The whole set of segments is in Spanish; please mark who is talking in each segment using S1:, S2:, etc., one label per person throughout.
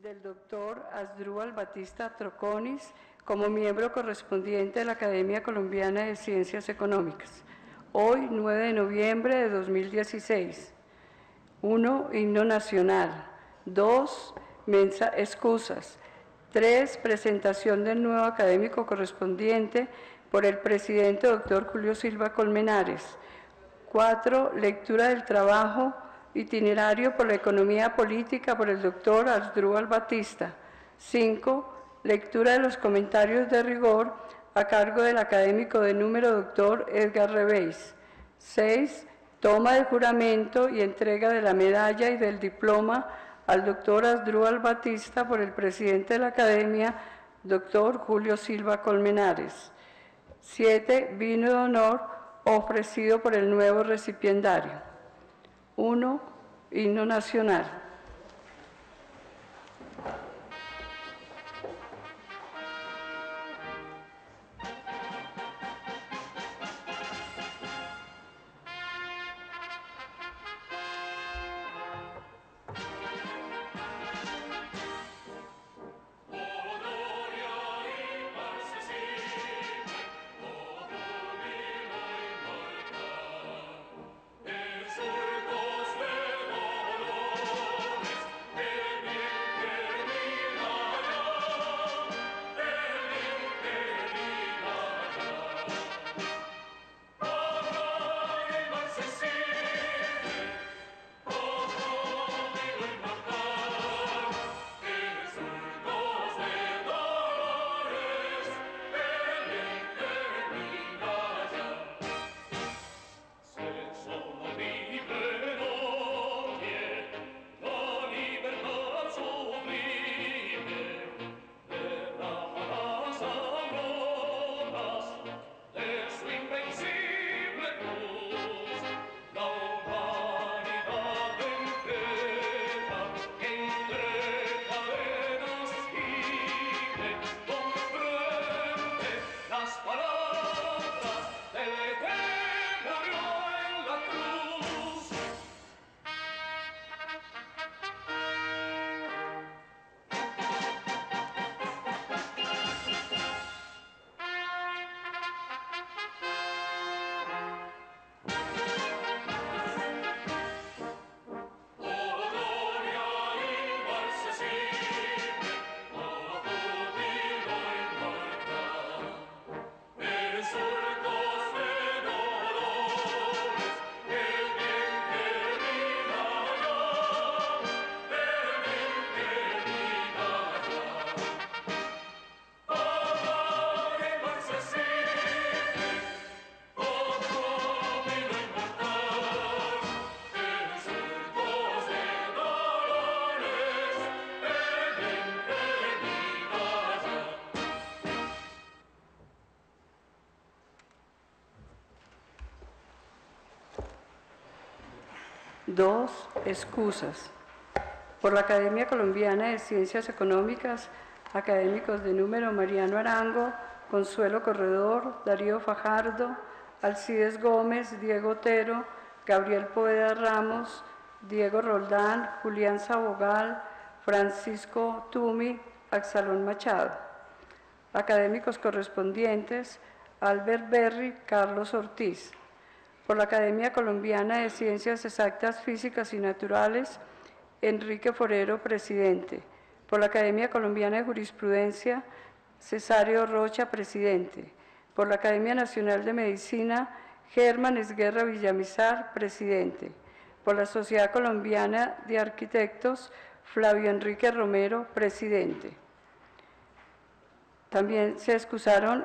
S1: del doctor Asdrúbal Batista Troconis como miembro correspondiente de la Academia Colombiana de Ciencias Económicas. Hoy, 9 de noviembre de 2016. 1. Himno nacional. 2. Excusas. 3. Presentación del nuevo académico correspondiente por el presidente doctor Julio Silva Colmenares. 4. Lectura del trabajo itinerario por la economía política por el doctor Asdrúbal Batista. 5. Lectura de los comentarios de rigor a cargo del académico de número doctor Edgar Reveis. 6. Toma de juramento y entrega de la medalla y del diploma al doctor Asdrúbal Batista por el presidente de la academia, doctor Julio Silva Colmenares. 7. Vino de honor ofrecido por el nuevo recipiendario. 1. Himno nacional. Dos. Excusas. Por la Academia Colombiana de Ciencias Económicas, académicos de número Mariano Arango, Consuelo Corredor, Darío Fajardo, Alcides Gómez, Diego Otero, Gabriel Poveda Ramos, Diego Roldán, Julián Sabogal, Francisco Tumi, Axalón Machado. Académicos correspondientes, Albert Berry, Carlos Ortiz. Por la Academia Colombiana de Ciencias Exactas, Físicas y Naturales, Enrique Forero, presidente. Por la Academia Colombiana de Jurisprudencia, Cesario Rocha, presidente. Por la Academia Nacional de Medicina, Germán Esguerra Villamizar, presidente. Por la Sociedad Colombiana de Arquitectos, Flavio Enrique Romero, presidente. También se excusaron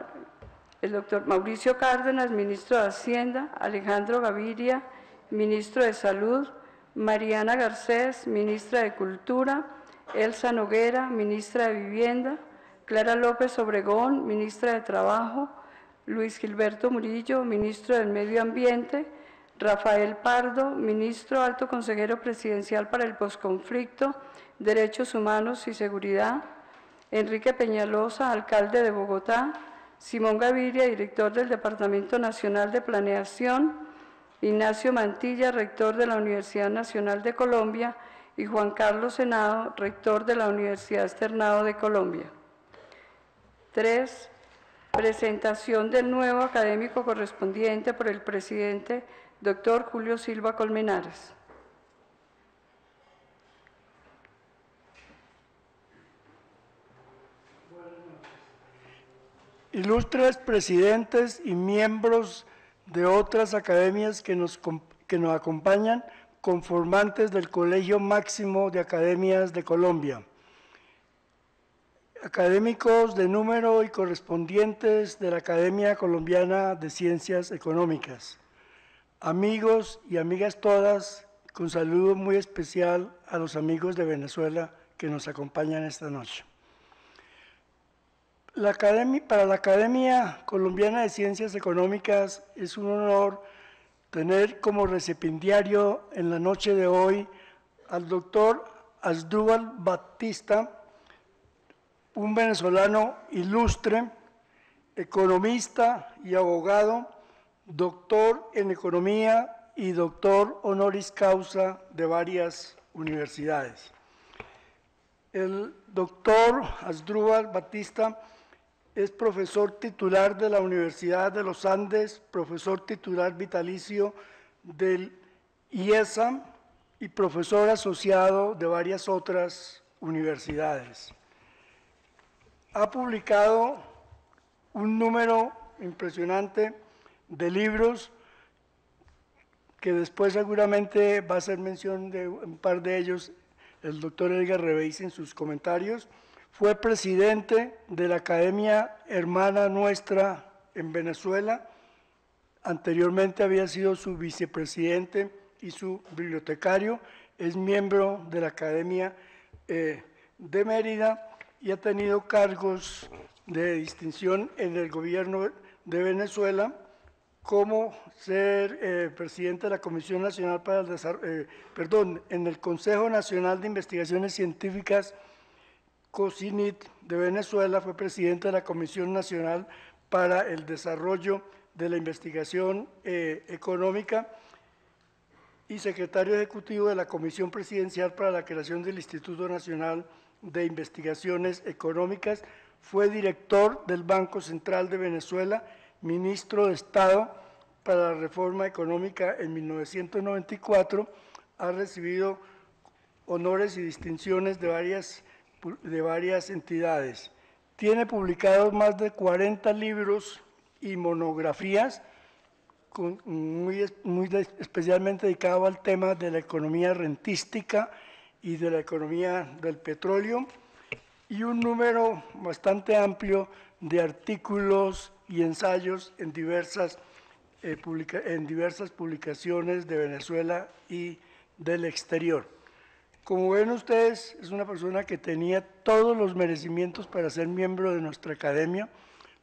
S1: el doctor Mauricio Cárdenas, ministro de Hacienda, Alejandro Gaviria, ministro de Salud, Mariana Garcés, ministra de Cultura, Elsa Noguera, ministra de Vivienda, Clara López Obregón, ministra de Trabajo, Luis Gilberto Murillo, ministro del Medio Ambiente, Rafael Pardo, ministro alto consejero presidencial para el posconflicto, Derechos Humanos y Seguridad, Enrique Peñalosa, alcalde de Bogotá, Simón Gaviria, director del Departamento Nacional de Planeación, Ignacio Mantilla, rector de la Universidad Nacional de Colombia, y Juan Carlos Henao, rector de la Universidad Externado de Colombia. 3. Presentación del nuevo académico correspondiente por el presidente, Dr. Julio Silva Colmenares.
S2: Ilustres presidentes y miembros de otras academias que nos acompañan, conformantes del Colegio Máximo de Academias de Colombia, académicos de número y correspondientes de la Academia Colombiana de Ciencias Económicas, amigos y amigas todas, con saludo muy especial a los amigos de Venezuela que nos acompañan esta noche. Para la Academia Colombiana de Ciencias Económicas es un honor tener como recipiendario en la noche de hoy al doctor Asdrúbal Batista, un venezolano ilustre, economista y abogado, doctor en economía y doctor honoris causa de varias universidades. El doctor Asdrúbal Batista es profesor titular de la Universidad de los Andes, profesor titular vitalicio del IESA y profesor asociado de varias otras universidades. Ha publicado un número impresionante de libros que después seguramente va a hacer mención de un par de ellos el doctor Edgar Reveis en sus comentarios. Fue presidente de la Academia Hermana Nuestra en Venezuela. Anteriormente había sido su vicepresidente y su bibliotecario. Es miembro de la Academia de Mérida y ha tenido cargos de distinción en el gobierno de Venezuela, como ser presidente de la Comisión Nacional para el Desarrollo, en el Consejo Nacional de Investigaciones Científicas, COSINIT de Venezuela, fue presidente de la Comisión Nacional para el Desarrollo de la Investigación Económica y secretario ejecutivo de la Comisión Presidencial para la creación del Instituto Nacional de Investigaciones Económicas, fue director del Banco Central de Venezuela, ministro de Estado para la Reforma Económica en 1994, ha recibido honores y distinciones de varias entidades. Tiene publicados más de 40 libros y monografías, especialmente dedicado al tema de la economía rentística y de la economía del petróleo, y un número bastante amplio de artículos y ensayos en diversas publicaciones de Venezuela y del exterior. Como ven ustedes, es una persona que tenía todos los merecimientos para ser miembro de nuestra academia.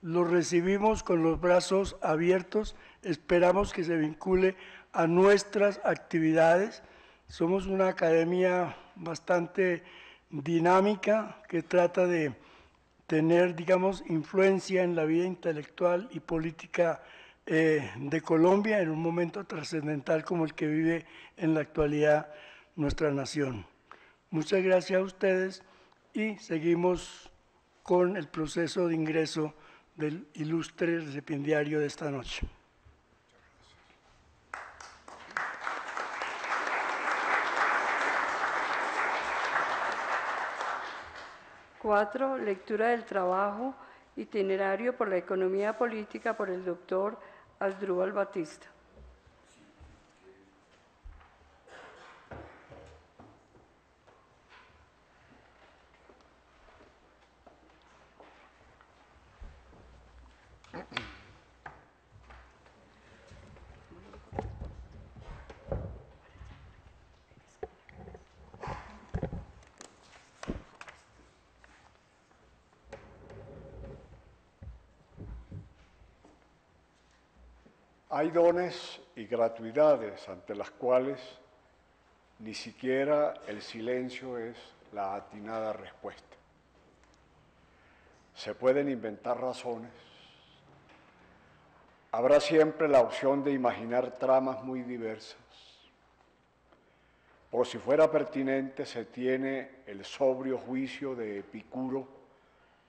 S2: Lo recibimos con los brazos abiertos, esperamos que se vincule a nuestras actividades. Somos una academia bastante dinámica que trata de tener, digamos, influencia en la vida intelectual y política de Colombia en un momento trascendental como el que vive en la actualidad nuestra nación. Muchas gracias a ustedes y seguimos con el proceso de ingreso del ilustre recipiendario de esta noche.
S1: 4. Lectura del trabajo itinerario por la economía política por el doctor Asdrúbal Batista.
S3: Hay dones y gratuidades ante las cuales ni siquiera el silencio es la atinada respuesta. Se pueden inventar razones. Habrá siempre la opción de imaginar tramas muy diversas. Por si fuera pertinente, se tiene el sobrio juicio de Epicuro,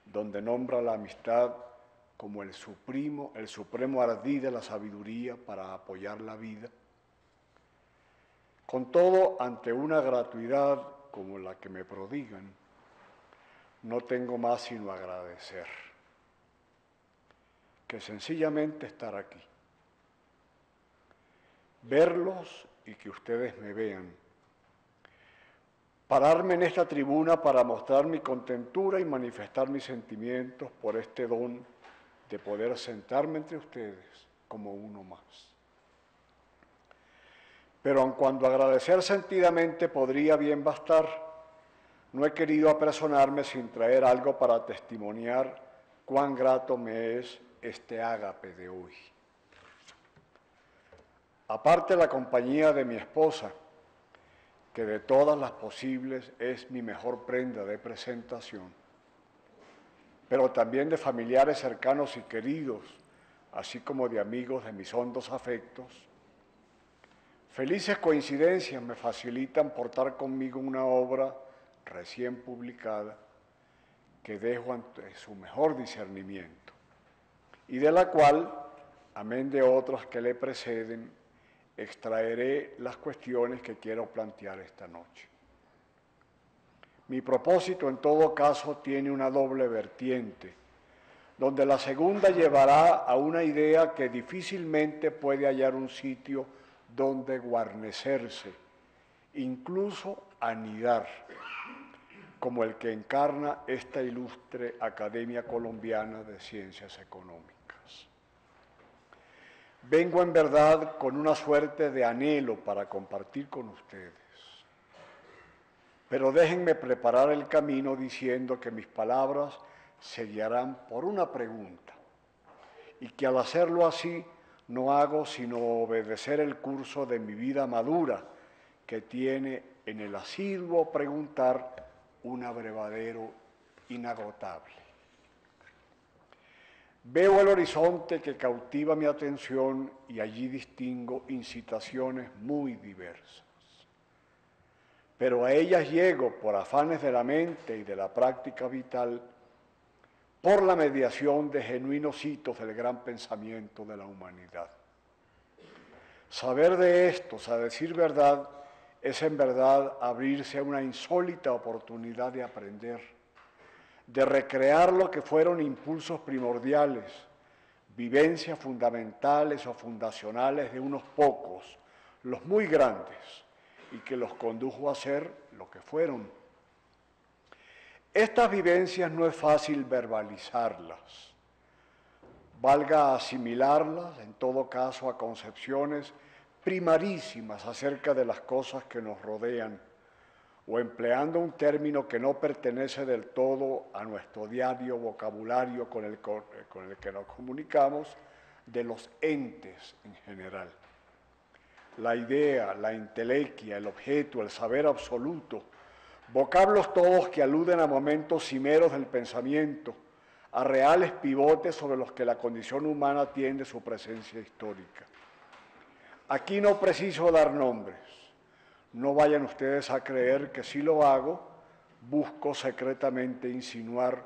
S3: donde nombra la amistad como el supremo ardid de la sabiduría para apoyar la vida. Con todo, ante una gratuidad como la que me prodigan, no tengo más sino agradecer, que sencillamente estar aquí, verlos y que ustedes me vean, pararme en esta tribuna para mostrar mi contentura y manifestar mis sentimientos por este don de poder sentarme entre ustedes como uno más. Pero aun cuando agradecer sentidamente podría bien bastar, no he querido apersonarme sin traer algo para testimoniar cuán grato me es este ágape de hoy. Aparte la compañía de mi esposa, que de todas las posibles es mi mejor prenda de presentación, pero también de familiares cercanos y queridos, así como de amigos de mis hondos afectos, felices coincidencias me facilitan portar conmigo una obra recién publicada que dejo ante su mejor discernimiento y de la cual, amén de otras que le preceden, extraeré las cuestiones que quiero plantear esta noche. Mi propósito, en todo caso, tiene una doble vertiente, donde la segunda llevará a una idea que difícilmente puede hallar un sitio donde guarnecerse, incluso anidar, como el que encarna esta ilustre Academia Colombiana de Ciencias Económicas. Vengo en verdad con una suerte de anhelo para compartir con ustedes, pero déjenme preparar el camino diciendo que mis palabras se guiarán por una pregunta y que al hacerlo así no hago sino obedecer el curso de mi vida madura que tiene en el asiduo preguntar un abrevadero inagotable. Veo el horizonte que cautiva mi atención y allí distingo incitaciones muy diversas. Pero a ellas llego por afanes de la mente y de la práctica vital, por la mediación de genuinos hitos del gran pensamiento de la humanidad. Saber de estos, a decir verdad, es en verdad abrirse a una insólita oportunidad de aprender, de recrear lo que fueron impulsos primordiales, vivencias fundamentales o fundacionales de unos pocos, los muy grandes, y que los condujo a ser lo que fueron. Estas vivencias no es fácil verbalizarlas, valga asimilarlas, en todo caso, a concepciones primarísimas acerca de las cosas que nos rodean, o empleando un término que no pertenece del todo a nuestro diario vocabulario con el que nos comunicamos, de los entes en general. La idea, la entelequia, el objeto, el saber absoluto, vocablos todos que aluden a momentos cimeros del pensamiento, a reales pivotes sobre los que la condición humana tiende su presencia histórica. Aquí no preciso dar nombres. No vayan ustedes a creer que si lo hago, busco secretamente insinuar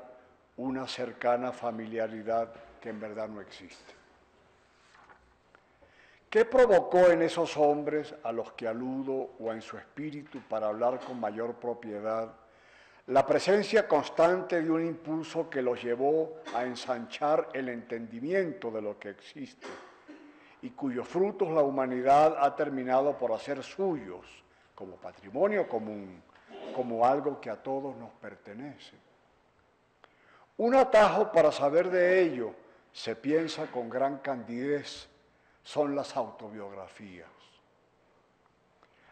S3: una cercana familiaridad que en verdad no existe. ¿Qué provocó en esos hombres a los que aludo o en su espíritu para hablar con mayor propiedad la presencia constante de un impulso que los llevó a ensanchar el entendimiento de lo que existe y cuyos frutos la humanidad ha terminado por hacer suyos como patrimonio común, como algo que a todos nos pertenece? Un atajo para saber de ello, se piensa con gran candidez, son las autobiografías.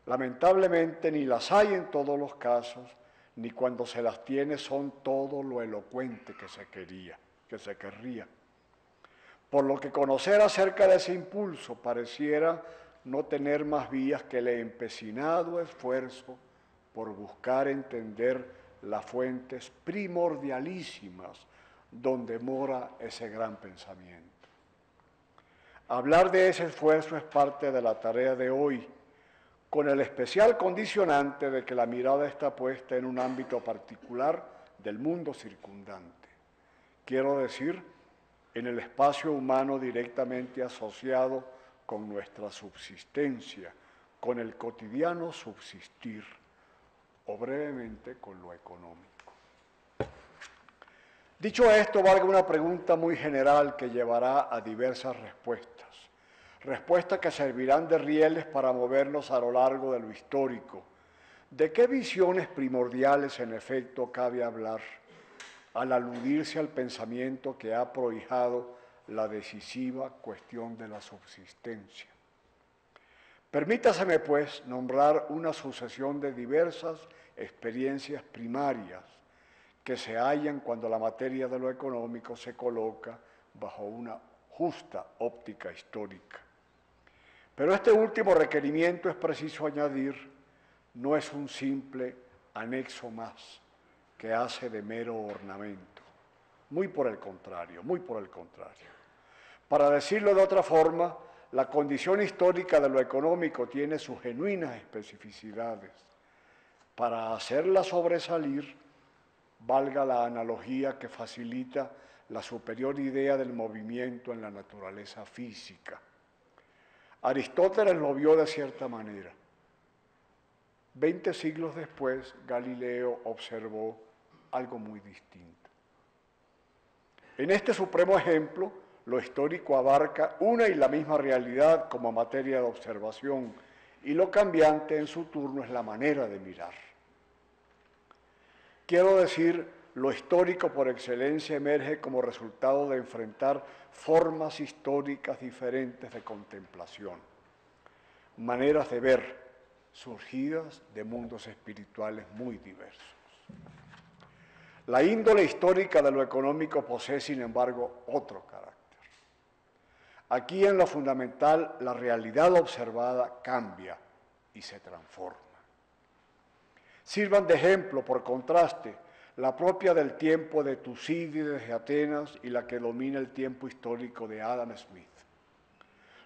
S3: Lamentablemente ni las hay en todos los casos, ni cuando se las tiene son todo lo elocuente que se querría. Por lo que conocer acerca de ese impulso pareciera no tener más vías que el empecinado esfuerzo por buscar entender las fuentes primordialísimas donde mora ese gran pensamiento. Hablar de ese esfuerzo es parte de la tarea de hoy, con el especial condicionante de que la mirada está puesta en un ámbito particular del mundo circundante. Quiero decir, en el espacio humano directamente asociado con nuestra subsistencia, con el cotidiano subsistir, o brevemente con lo económico. Dicho esto, valga una pregunta muy general que llevará a diversas respuestas que servirán de rieles para movernos a lo largo de lo histórico. ¿De qué visiones primordiales, en efecto, cabe hablar al aludirse al pensamiento que ha prohijado la decisiva cuestión de la subsistencia? Permítaseme, pues, nombrar una sucesión de diversas experiencias primarias que se hallan cuando la materia de lo económico se coloca bajo una justa óptica histórica. Pero este último requerimiento, es preciso añadir, no es un simple anexo más que hace de mero ornamento. Muy por el contrario, muy por el contrario. Para decirlo de otra forma, la condición histórica de lo económico tiene sus genuinas especificidades. Para hacerla sobresalir, valga la analogía que facilita la superior idea del movimiento en la naturaleza física. Aristóteles lo vio de cierta manera. 20 siglos después, Galileo observó algo muy distinto. En este supremo ejemplo, lo histórico abarca una y la misma realidad como materia de observación, y lo cambiante en su turno es la manera de mirar. Quiero decir, lo histórico por excelencia emerge como resultado de enfrentar formas históricas diferentes de contemplación, maneras de ver surgidas de mundos espirituales muy diversos. La índole histórica de lo económico posee, sin embargo, otro carácter. Aquí, en lo fundamental, la realidad observada cambia y se transforma. Sirvan de ejemplo, por contraste, la propia del tiempo de Tucídides de Atenas y la que domina el tiempo histórico de Adam Smith.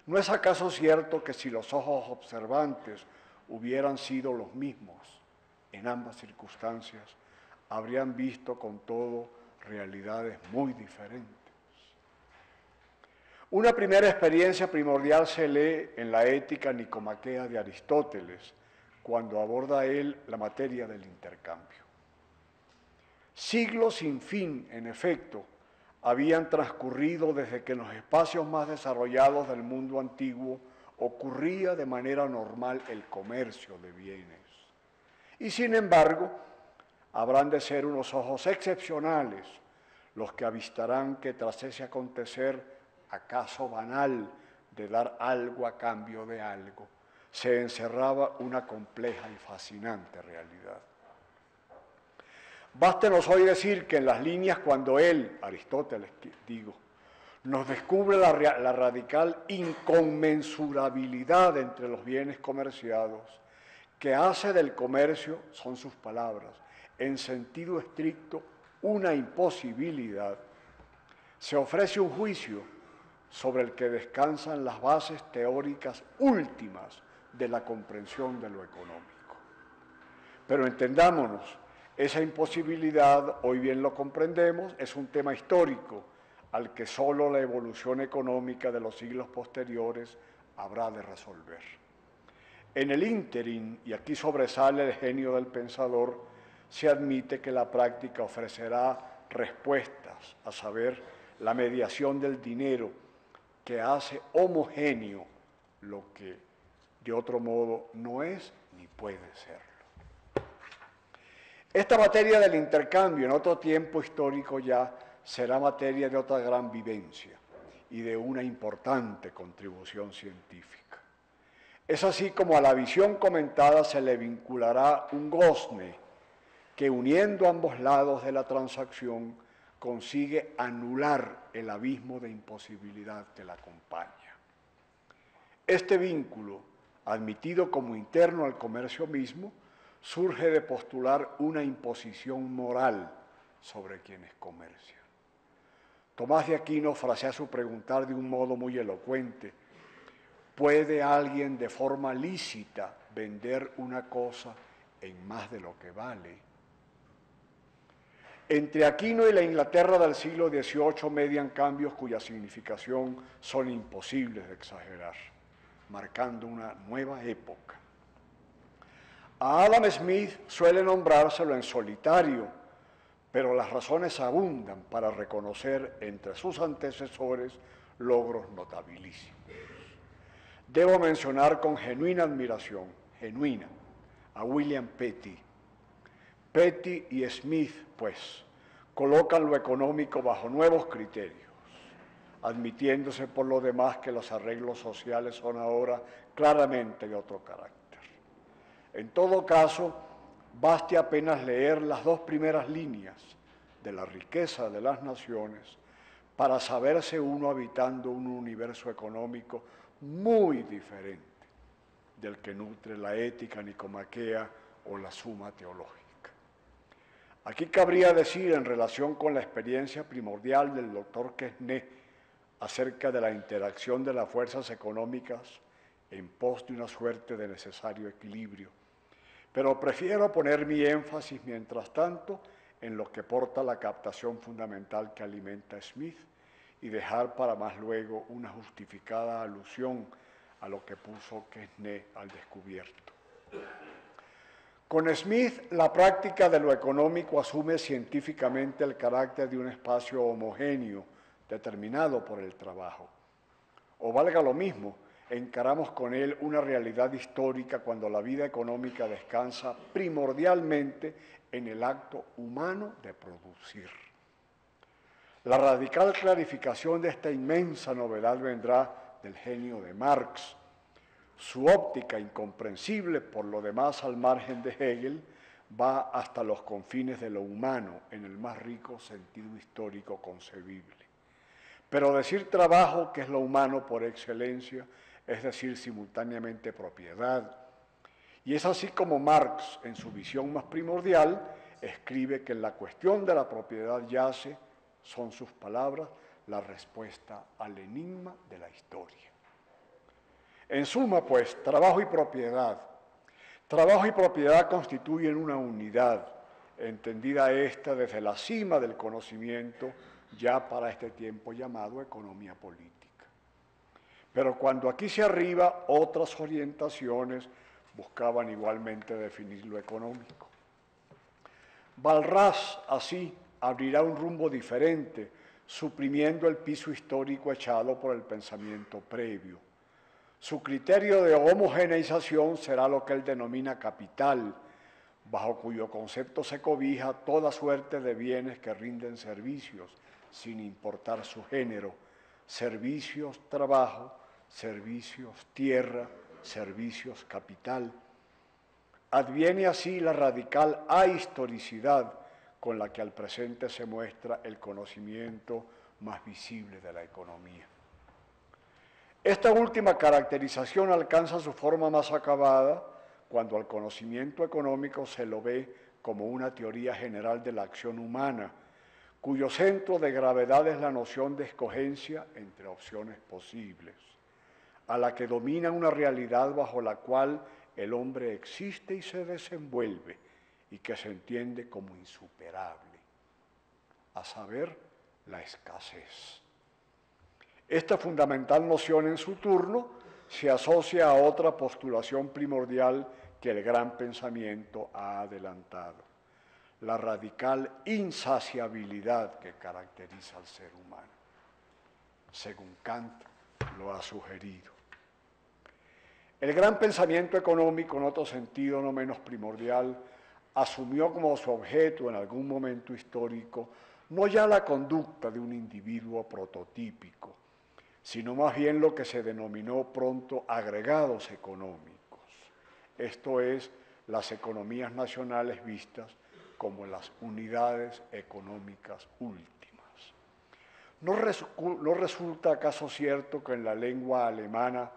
S3: ¿No es acaso cierto que si los ojos observantes hubieran sido los mismos en ambas circunstancias, habrían visto con todo realidades muy diferentes? Una primera experiencia primordial se lee en la Ética Nicomaquea de Aristóteles, cuando aborda él la materia del intercambio. Siglos sin fin, en efecto, habían transcurrido desde que en los espacios más desarrollados del mundo antiguo ocurría de manera normal el comercio de bienes. Y sin embargo, habrán de ser unos ojos excepcionales los que avistarán que tras ese acontecer, acaso banal, de dar algo a cambio de algo, se encerraba una compleja y fascinante realidad. Bástenos hoy decir que en las líneas cuando él, Aristóteles, nos descubre la radical inconmensurabilidad entre los bienes comerciados, que hace del comercio, son sus palabras, en sentido estricto, una imposibilidad, se ofrece un juicio sobre el que descansan las bases teóricas últimas de la comprensión de lo económico. Pero entendámonos, esa imposibilidad, hoy bien lo comprendemos, es un tema histórico al que solo la evolución económica de los siglos posteriores habrá de resolver. En el ínterin, y aquí sobresale el genio del pensador, se admite que la práctica ofrecerá respuestas, a saber, la mediación del dinero, que hace homogéneo lo que de otro modo no es ni puede serlo. Esta materia del intercambio en otro tiempo histórico ya será materia de otra gran vivencia y de una importante contribución científica. Es así como a la visión comentada se le vinculará un gozne que, uniendo ambos lados de la transacción, consigue anular el abismo de imposibilidad que la acompaña. Este vínculo, admitido como interno al comercio mismo, surge de postular una imposición moral sobre quienes comercian. Tomás de Aquino frasea su preguntar de un modo muy elocuente: ¿puede alguien de forma lícita vender una cosa en más de lo que vale. Entre Aquino y la Inglaterra del siglo XVIII median cambios cuya significación son imposibles de exagerar, marcando una nueva época. A Adam Smith suele nombrárselo en solitario, pero las razones abundan para reconocer entre sus antecesores logros notabilísimos. Debo mencionar con genuina admiración, a William Petty. Petty y Smith, pues, colocan lo económico bajo nuevos criterios, admitiéndose por lo demás que los arreglos sociales son ahora claramente de otro carácter. En todo caso, baste apenas leer las dos primeras líneas de La riqueza de las naciones para saberse uno habitando un universo económico muy diferente del que nutre la ética nicomaquea o la Suma Teológica. Aquí cabría decir, en relación con la experiencia primordial del doctor Quesnay acerca de la interacción de las fuerzas económicas en pos de una suerte de necesario equilibrio, pero prefiero poner mi énfasis, mientras tanto, en lo que porta la captación fundamental que alimenta Smith y dejar para más luego una justificada alusión a lo que puso Quesnay al descubierto. Con Smith, la práctica de lo económico asume científicamente el carácter de un espacio homogéneo determinado por el trabajo. O valga lo mismo, encaramos con él una realidad histórica cuando la vida económica descansa primordialmente en el acto humano de producir. La radical clarificación de esta inmensa novedad vendrá del genio de Marx. Su óptica, incomprensible por lo demás al margen de Hegel, va hasta los confines de lo humano en el más rico sentido histórico concebible. Pero decir trabajo, que es lo humano por excelencia, es decir simultáneamente propiedad. Y es así como Marx, en su visión más primordial, escribe que en la cuestión de la propiedad yace, son sus palabras, la respuesta al enigma de la historia. En suma, pues, trabajo y propiedad constituyen una unidad, entendida esta desde la cima del conocimiento, ya para este tiempo llamado economía política. Pero cuando aquí se arriba, otras orientaciones buscaban igualmente definir lo económico. Walras, así, abrirá un rumbo diferente, suprimiendo el piso histórico echado por el pensamiento previo. Su criterio de homogeneización será lo que él denomina capital, bajo cuyo concepto se cobija toda suerte de bienes que rinden servicios, sin importar su género: servicios trabajo, servicios tierra, servicios capital. Adviene así la radical ahistoricidad con la que al presente se muestra el conocimiento más visible de la economía. Esta última caracterización alcanza su forma más acabada cuando al conocimiento económico se lo ve como una teoría general de la acción humana, cuyo centro de gravedad es la noción de escogencia entre opciones posibles, a la que domina una realidad bajo la cual el hombre existe y se desenvuelve y que se entiende como insuperable, a saber, la escasez. Esta fundamental noción, en su turno, se asocia a otra postulación primordial que el gran pensamiento ha adelantado: la radical insaciabilidad que caracteriza al ser humano. Según Kant lo ha sugerido. El gran pensamiento económico, en otro sentido no menos primordial, asumió como su objeto en algún momento histórico no ya la conducta de un individuo prototípico, sino más bien lo que se denominó pronto agregados económicos, esto es, las economías nacionales vistas como las unidades económicas últimas. ¿No resulta acaso cierto que en la lengua alemana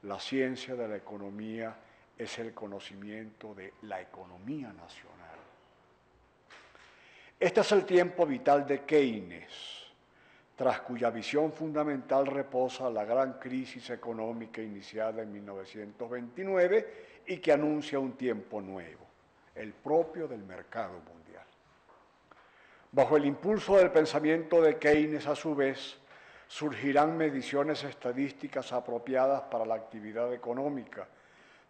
S3: la ciencia de la economía es el conocimiento de la economía nacional? Este es el tiempo vital de Keynes, tras cuya visión fundamental reposa la gran crisis económica iniciada en 1929 y que anuncia un tiempo nuevo, el propio del mercado mundial. Bajo el impulso del pensamiento de Keynes, a su vez, surgirán mediciones estadísticas apropiadas para la actividad económica,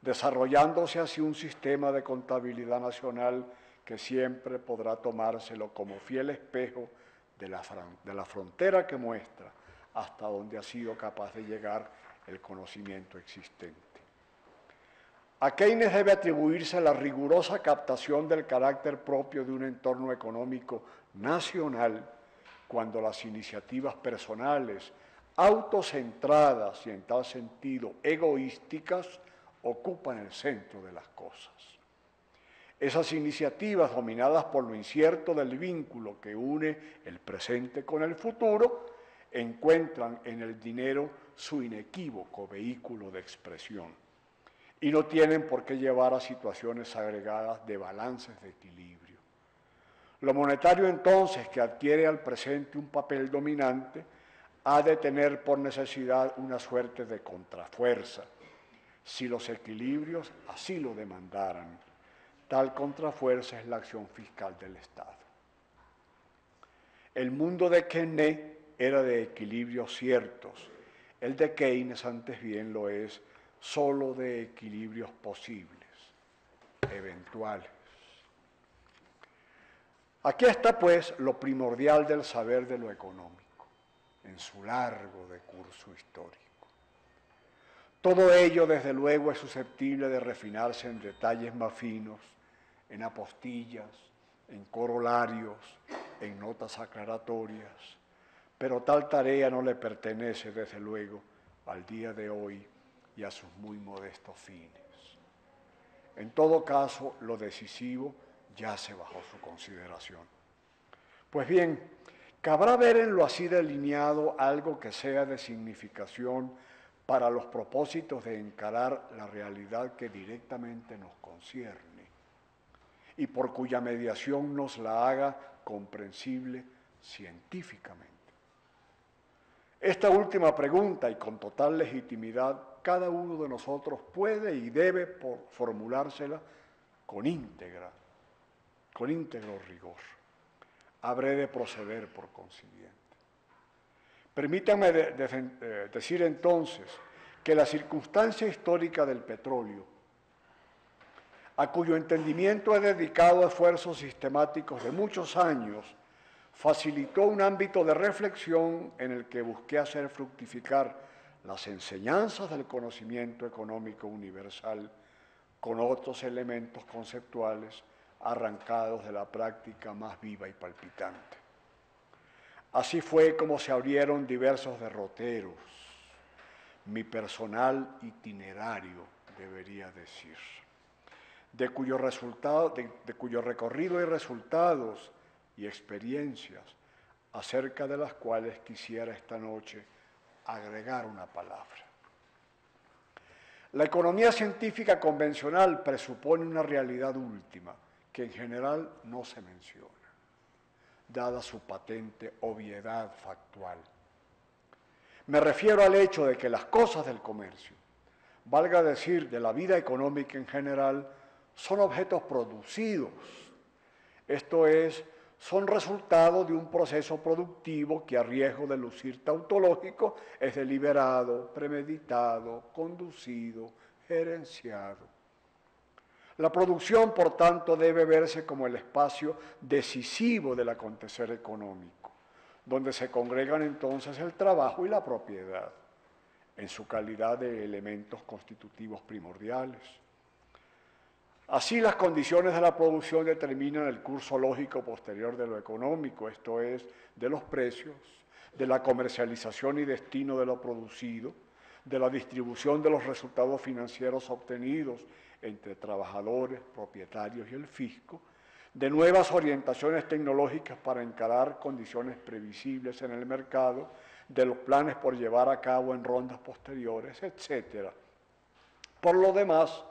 S3: desarrollándose así un sistema de contabilidad nacional que siempre podrá tomárselo como fiel espejo de la frontera que muestra hasta donde ha sido capaz de llegar el conocimiento existente. A Keynes debe atribuirse la rigurosa captación del carácter propio de un entorno económico nacional cuando las iniciativas personales, autocentradas y en tal sentido egoísticas, ocupan el centro de las cosas. Esas iniciativas, dominadas por lo incierto del vínculo que une el presente con el futuro, encuentran en el dinero su inequívoco vehículo de expresión y no tienen por qué llevar a situaciones agregadas de balances de equilibrio. Lo monetario, entonces, que adquiere al presente un papel dominante, ha de tener por necesidad una suerte de contrafuerza, si los equilibrios así lo demandaran. Tal contrafuerza es la acción fiscal del Estado. El mundo de Keynes era de equilibrios ciertos, el de Keynes antes bien lo es solo de equilibrios posibles, eventuales. Aquí está, pues, lo primordial del saber de lo económico, en su largo decurso histórico. Todo ello, desde luego, es susceptible de refinarse en detalles más finos, en apostillas, en corolarios, en notas aclaratorias, pero tal tarea no le pertenece, desde luego, al día de hoy y a sus muy modestos fines. En todo caso, lo decisivo yace bajo su consideración. Pues bien, cabrá ver en lo así delineado algo que sea de significación para los propósitos de encarar la realidad que directamente nos concierne y por cuya mediación nos la haga comprensible científicamente. Esta última pregunta, y con total legitimidad, cada uno de nosotros puede y debe formulársela con íntegro rigor. Habré de proceder por consiguiente. Permítanme decir entonces que la circunstancia histórica del petróleo, a cuyo entendimiento he dedicado esfuerzos sistemáticos de muchos años, facilitó un ámbito de reflexión en el que busqué hacer fructificar las enseñanzas del conocimiento económico universal con otros elementos conceptuales arrancados de la práctica más viva y palpitante. Así fue como se abrieron diversos derroteros, mi personal itinerario, debería decir, de cuyo recorrido y resultados y experiencias, acerca de las cuales quisiera esta noche agregar una palabra. La economía científica convencional presupone una realidad última que en general no se menciona, dada su patente obviedad factual. Me refiero al hecho de que las cosas del comercio, valga decir de la vida económica en general, son objetos producidos, esto es, son resultado de un proceso productivo que, a riesgo de lucir tautológico, es deliberado, premeditado, conducido, gerenciado. La producción, por tanto, debe verse como el espacio decisivo del acontecer económico, donde se congregan entonces el trabajo y la propiedad, en su calidad de elementos constitutivos primordiales. Así, las condiciones de la producción determinan el curso lógico posterior de lo económico, esto es, de los precios, de la comercialización y destino de lo producido, de la distribución de los resultados financieros obtenidos entre trabajadores, propietarios y el fisco, de nuevas orientaciones tecnológicas para encarar condiciones previsibles en el mercado, de los planes por llevar a cabo en rondas posteriores, etc. Por lo demás,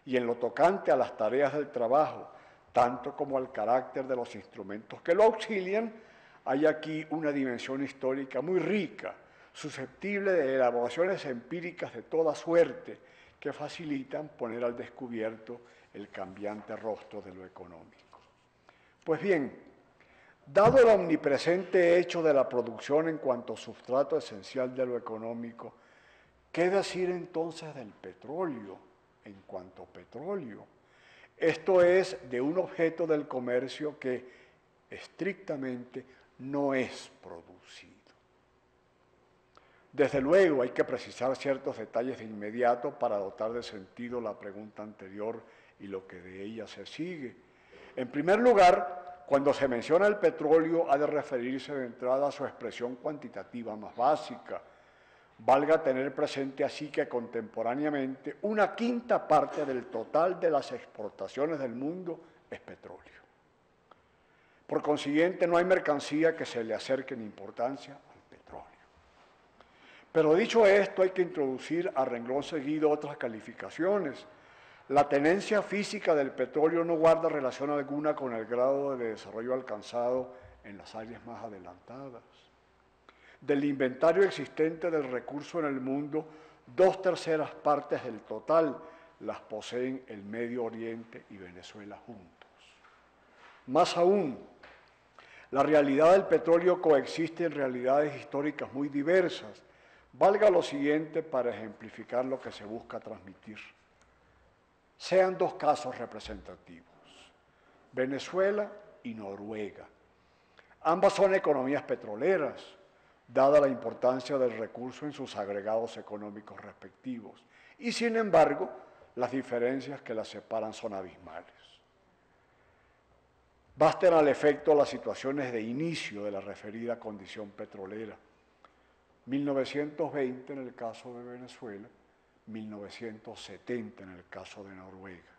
S3: y en lo tocante a las tareas del trabajo, tanto como al carácter de los instrumentos que lo auxilian, hay aquí una dimensión histórica muy rica, susceptible de elaboraciones empíricas de toda suerte, que facilitan poner al descubierto el cambiante rostro de lo económico. Pues bien, dado el omnipresente hecho de la producción en cuanto sustrato esencial de lo económico, ¿qué decir entonces del petróleo en cuanto petróleo? Esto es, de un objeto del comercio que estrictamente no es producido. Desde luego hay que precisar ciertos detalles de inmediato para dotar de sentido la pregunta anterior y lo que de ella se sigue. En primer lugar, cuando se menciona el petróleo ha de referirse de entrada a su expresión cuantitativa más básica. Valga tener presente así que contemporáneamente una quinta parte del total de las exportaciones del mundo es petróleo. Por consiguiente, no hay mercancía que se le acerque en importancia al petróleo. Pero dicho esto, hay que introducir a renglón seguido otras calificaciones. La tenencia física del petróleo no guarda relación alguna con el grado de desarrollo alcanzado en las áreas más adelantadas. Del inventario existente del recurso en el mundo, 2/3 partes del total las poseen el Medio Oriente y Venezuela juntos. Más aún, la realidad del petróleo coexiste en realidades históricas muy diversas. Valga lo siguiente para ejemplificar lo que se busca transmitir. Sean dos casos representativos, Venezuela y Noruega. Ambas son economías petroleras, dada la importancia del recurso en sus agregados económicos respectivos, y sin embargo, las diferencias que las separan son abismales. Basten al efecto las situaciones de inicio de la referida condición petrolera. 1920 en el caso de Venezuela, 1970 en el caso de Noruega.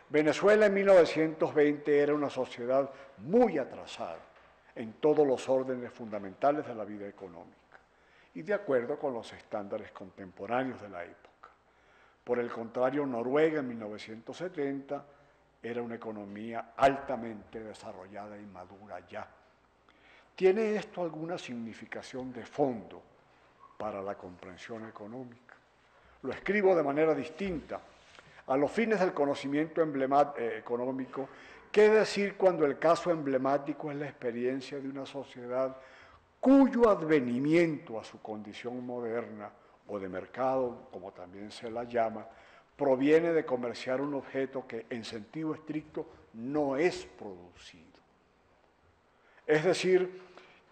S3: Venezuela en 1920 era una sociedad muy atrasada en todos los órdenes fundamentales de la vida económica y de acuerdo con los estándares contemporáneos de la época. Por el contrario, Noruega en 1970 era una economía altamente desarrollada y madura ya. ¿Tiene esto alguna significación de fondo para la comprensión económica? Lo escribo de manera distinta. A los fines del conocimiento económico, ¿qué decir cuando el caso emblemático es la experiencia de una sociedad cuyo advenimiento a su condición moderna o de mercado, como también se la llama, proviene de comerciar un objeto que en sentido estricto no es producido? Es decir,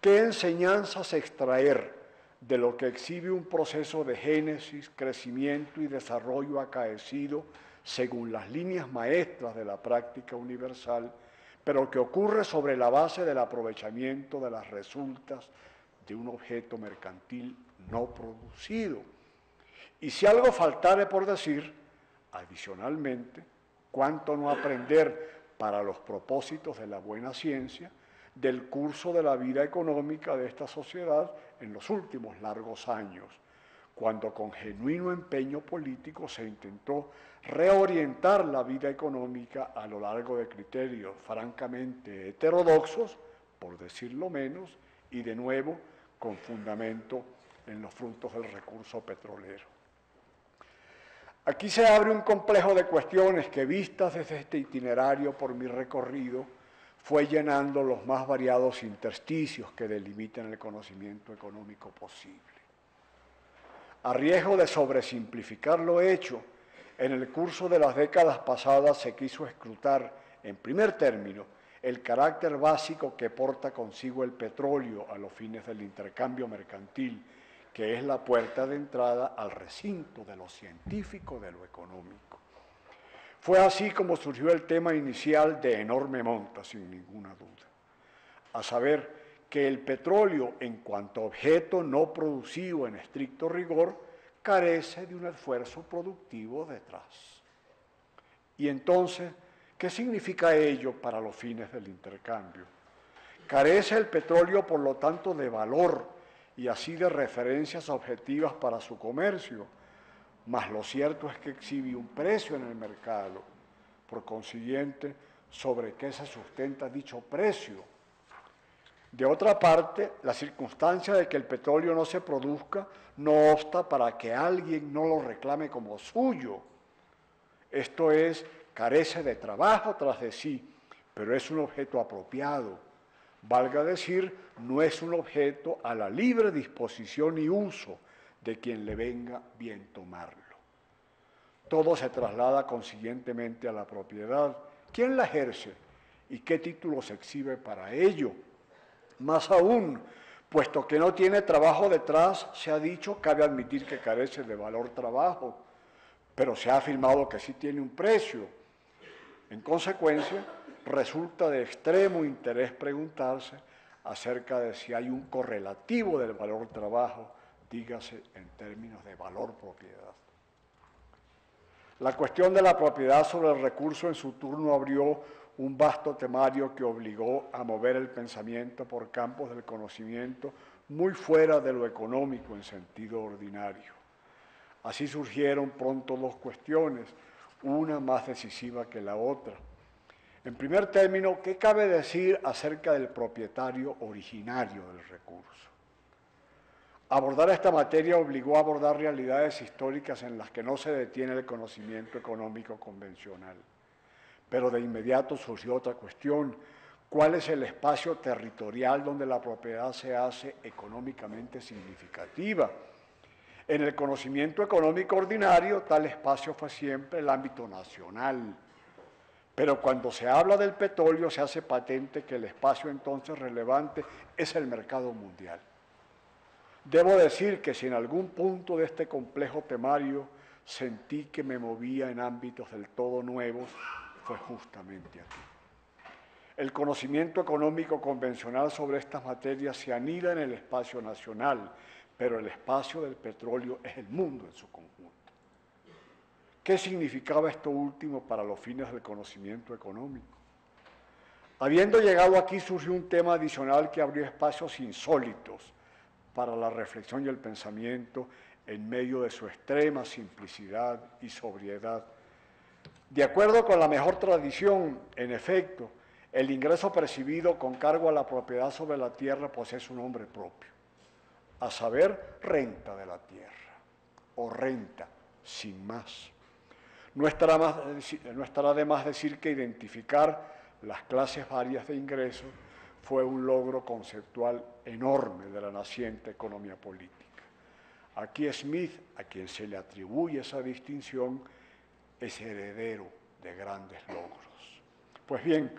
S3: ¿qué enseñanzas extraer de lo que exhibe un proceso de génesis, crecimiento y desarrollo acaecido según las líneas maestras de la práctica universal, pero que ocurre sobre la base del aprovechamiento de las resultas de un objeto mercantil no producido? Y si algo faltare por decir, adicionalmente, ¿cuánto no aprender para los propósitos de la buena ciencia del curso de la vida económica de esta sociedad en los últimos largos años, cuando con genuino empeño político se intentó reorientar la vida económica a lo largo de criterios francamente heterodoxos, por decirlo menos, y de nuevo con fundamento en los frutos del recurso petrolero? Aquí se abre un complejo de cuestiones que, vistas desde este itinerario por mi recorrido, fue llenando los más variados intersticios que delimitan el conocimiento económico posible. A riesgo de sobresimplificar lo hecho, en el curso de las décadas pasadas se quiso escrutar, en primer término, el carácter básico que porta consigo el petróleo a los fines del intercambio mercantil, que es la puerta de entrada al recinto de lo científico, de lo económico. Fue así como surgió el tema inicial de enorme monta, sin ninguna duda, a saber que el petróleo, en cuanto objeto no producido en estricto rigor, carece de un esfuerzo productivo detrás. Y entonces, ¿qué significa ello para los fines del intercambio? Carece el petróleo, por lo tanto, de valor y así de referencias objetivas para su comercio, mas lo cierto es que exhibe un precio en el mercado. Por consiguiente, ¿sobre qué se sustenta dicho precio? De otra parte, la circunstancia de que el petróleo no se produzca no obsta para que alguien no lo reclame como suyo. Esto es, carece de trabajo tras de sí, pero es un objeto apropiado. Valga decir, no es un objeto a la libre disposición y uso de quien le venga bien tomarlo. Todo se traslada consiguientemente a la propiedad. ¿Quién la ejerce? ¿Y qué título se exhibe para ello? Más aún, puesto que no tiene trabajo detrás, se ha dicho, cabe admitir que carece de valor trabajo, pero se ha afirmado que sí tiene un precio. En consecuencia, resulta de extremo interés preguntarse acerca de si hay un correlativo del valor trabajo, dígase en términos de valor propiedad. La cuestión de la propiedad sobre el recurso en su turno abrió un vasto temario que obligó a mover el pensamiento por campos del conocimiento muy fuera de lo económico en sentido ordinario. Así surgieron pronto dos cuestiones, una más decisiva que la otra. En primer término, ¿qué cabe decir acerca del propietario originario del recurso? Abordar esta materia obligó a abordar realidades históricas en las que no se detiene el conocimiento económico convencional. Pero de inmediato surgió otra cuestión: ¿cuál es el espacio territorial donde la propiedad se hace económicamente significativa? En el conocimiento económico ordinario, tal espacio fue siempre el ámbito nacional. Pero cuando se habla del petróleo, se hace patente que el espacio entonces relevante es el mercado mundial. Debo decir que si en algún punto de este complejo temario sentí que me movía en ámbitos del todo nuevos, fue justamente aquí. El conocimiento económico convencional sobre estas materias se anida en el espacio nacional, pero el espacio del petróleo es el mundo en su conjunto. ¿Qué significaba esto último para los fines del conocimiento económico? Habiendo llegado aquí, surgió un tema adicional que abrió espacios insólitos para la reflexión y el pensamiento en medio de su extrema simplicidad y sobriedad. De acuerdo con la mejor tradición, en efecto, el ingreso percibido con cargo a la propiedad sobre la tierra posee su nombre propio, a saber, renta de la tierra, o renta, sin más. No estará de más decir que identificar las clases varias de ingresos fue un logro conceptual enorme de la naciente economía política. Aquí Smith, a quien se le atribuye esa distinción, es heredero de grandes logros. Pues bien,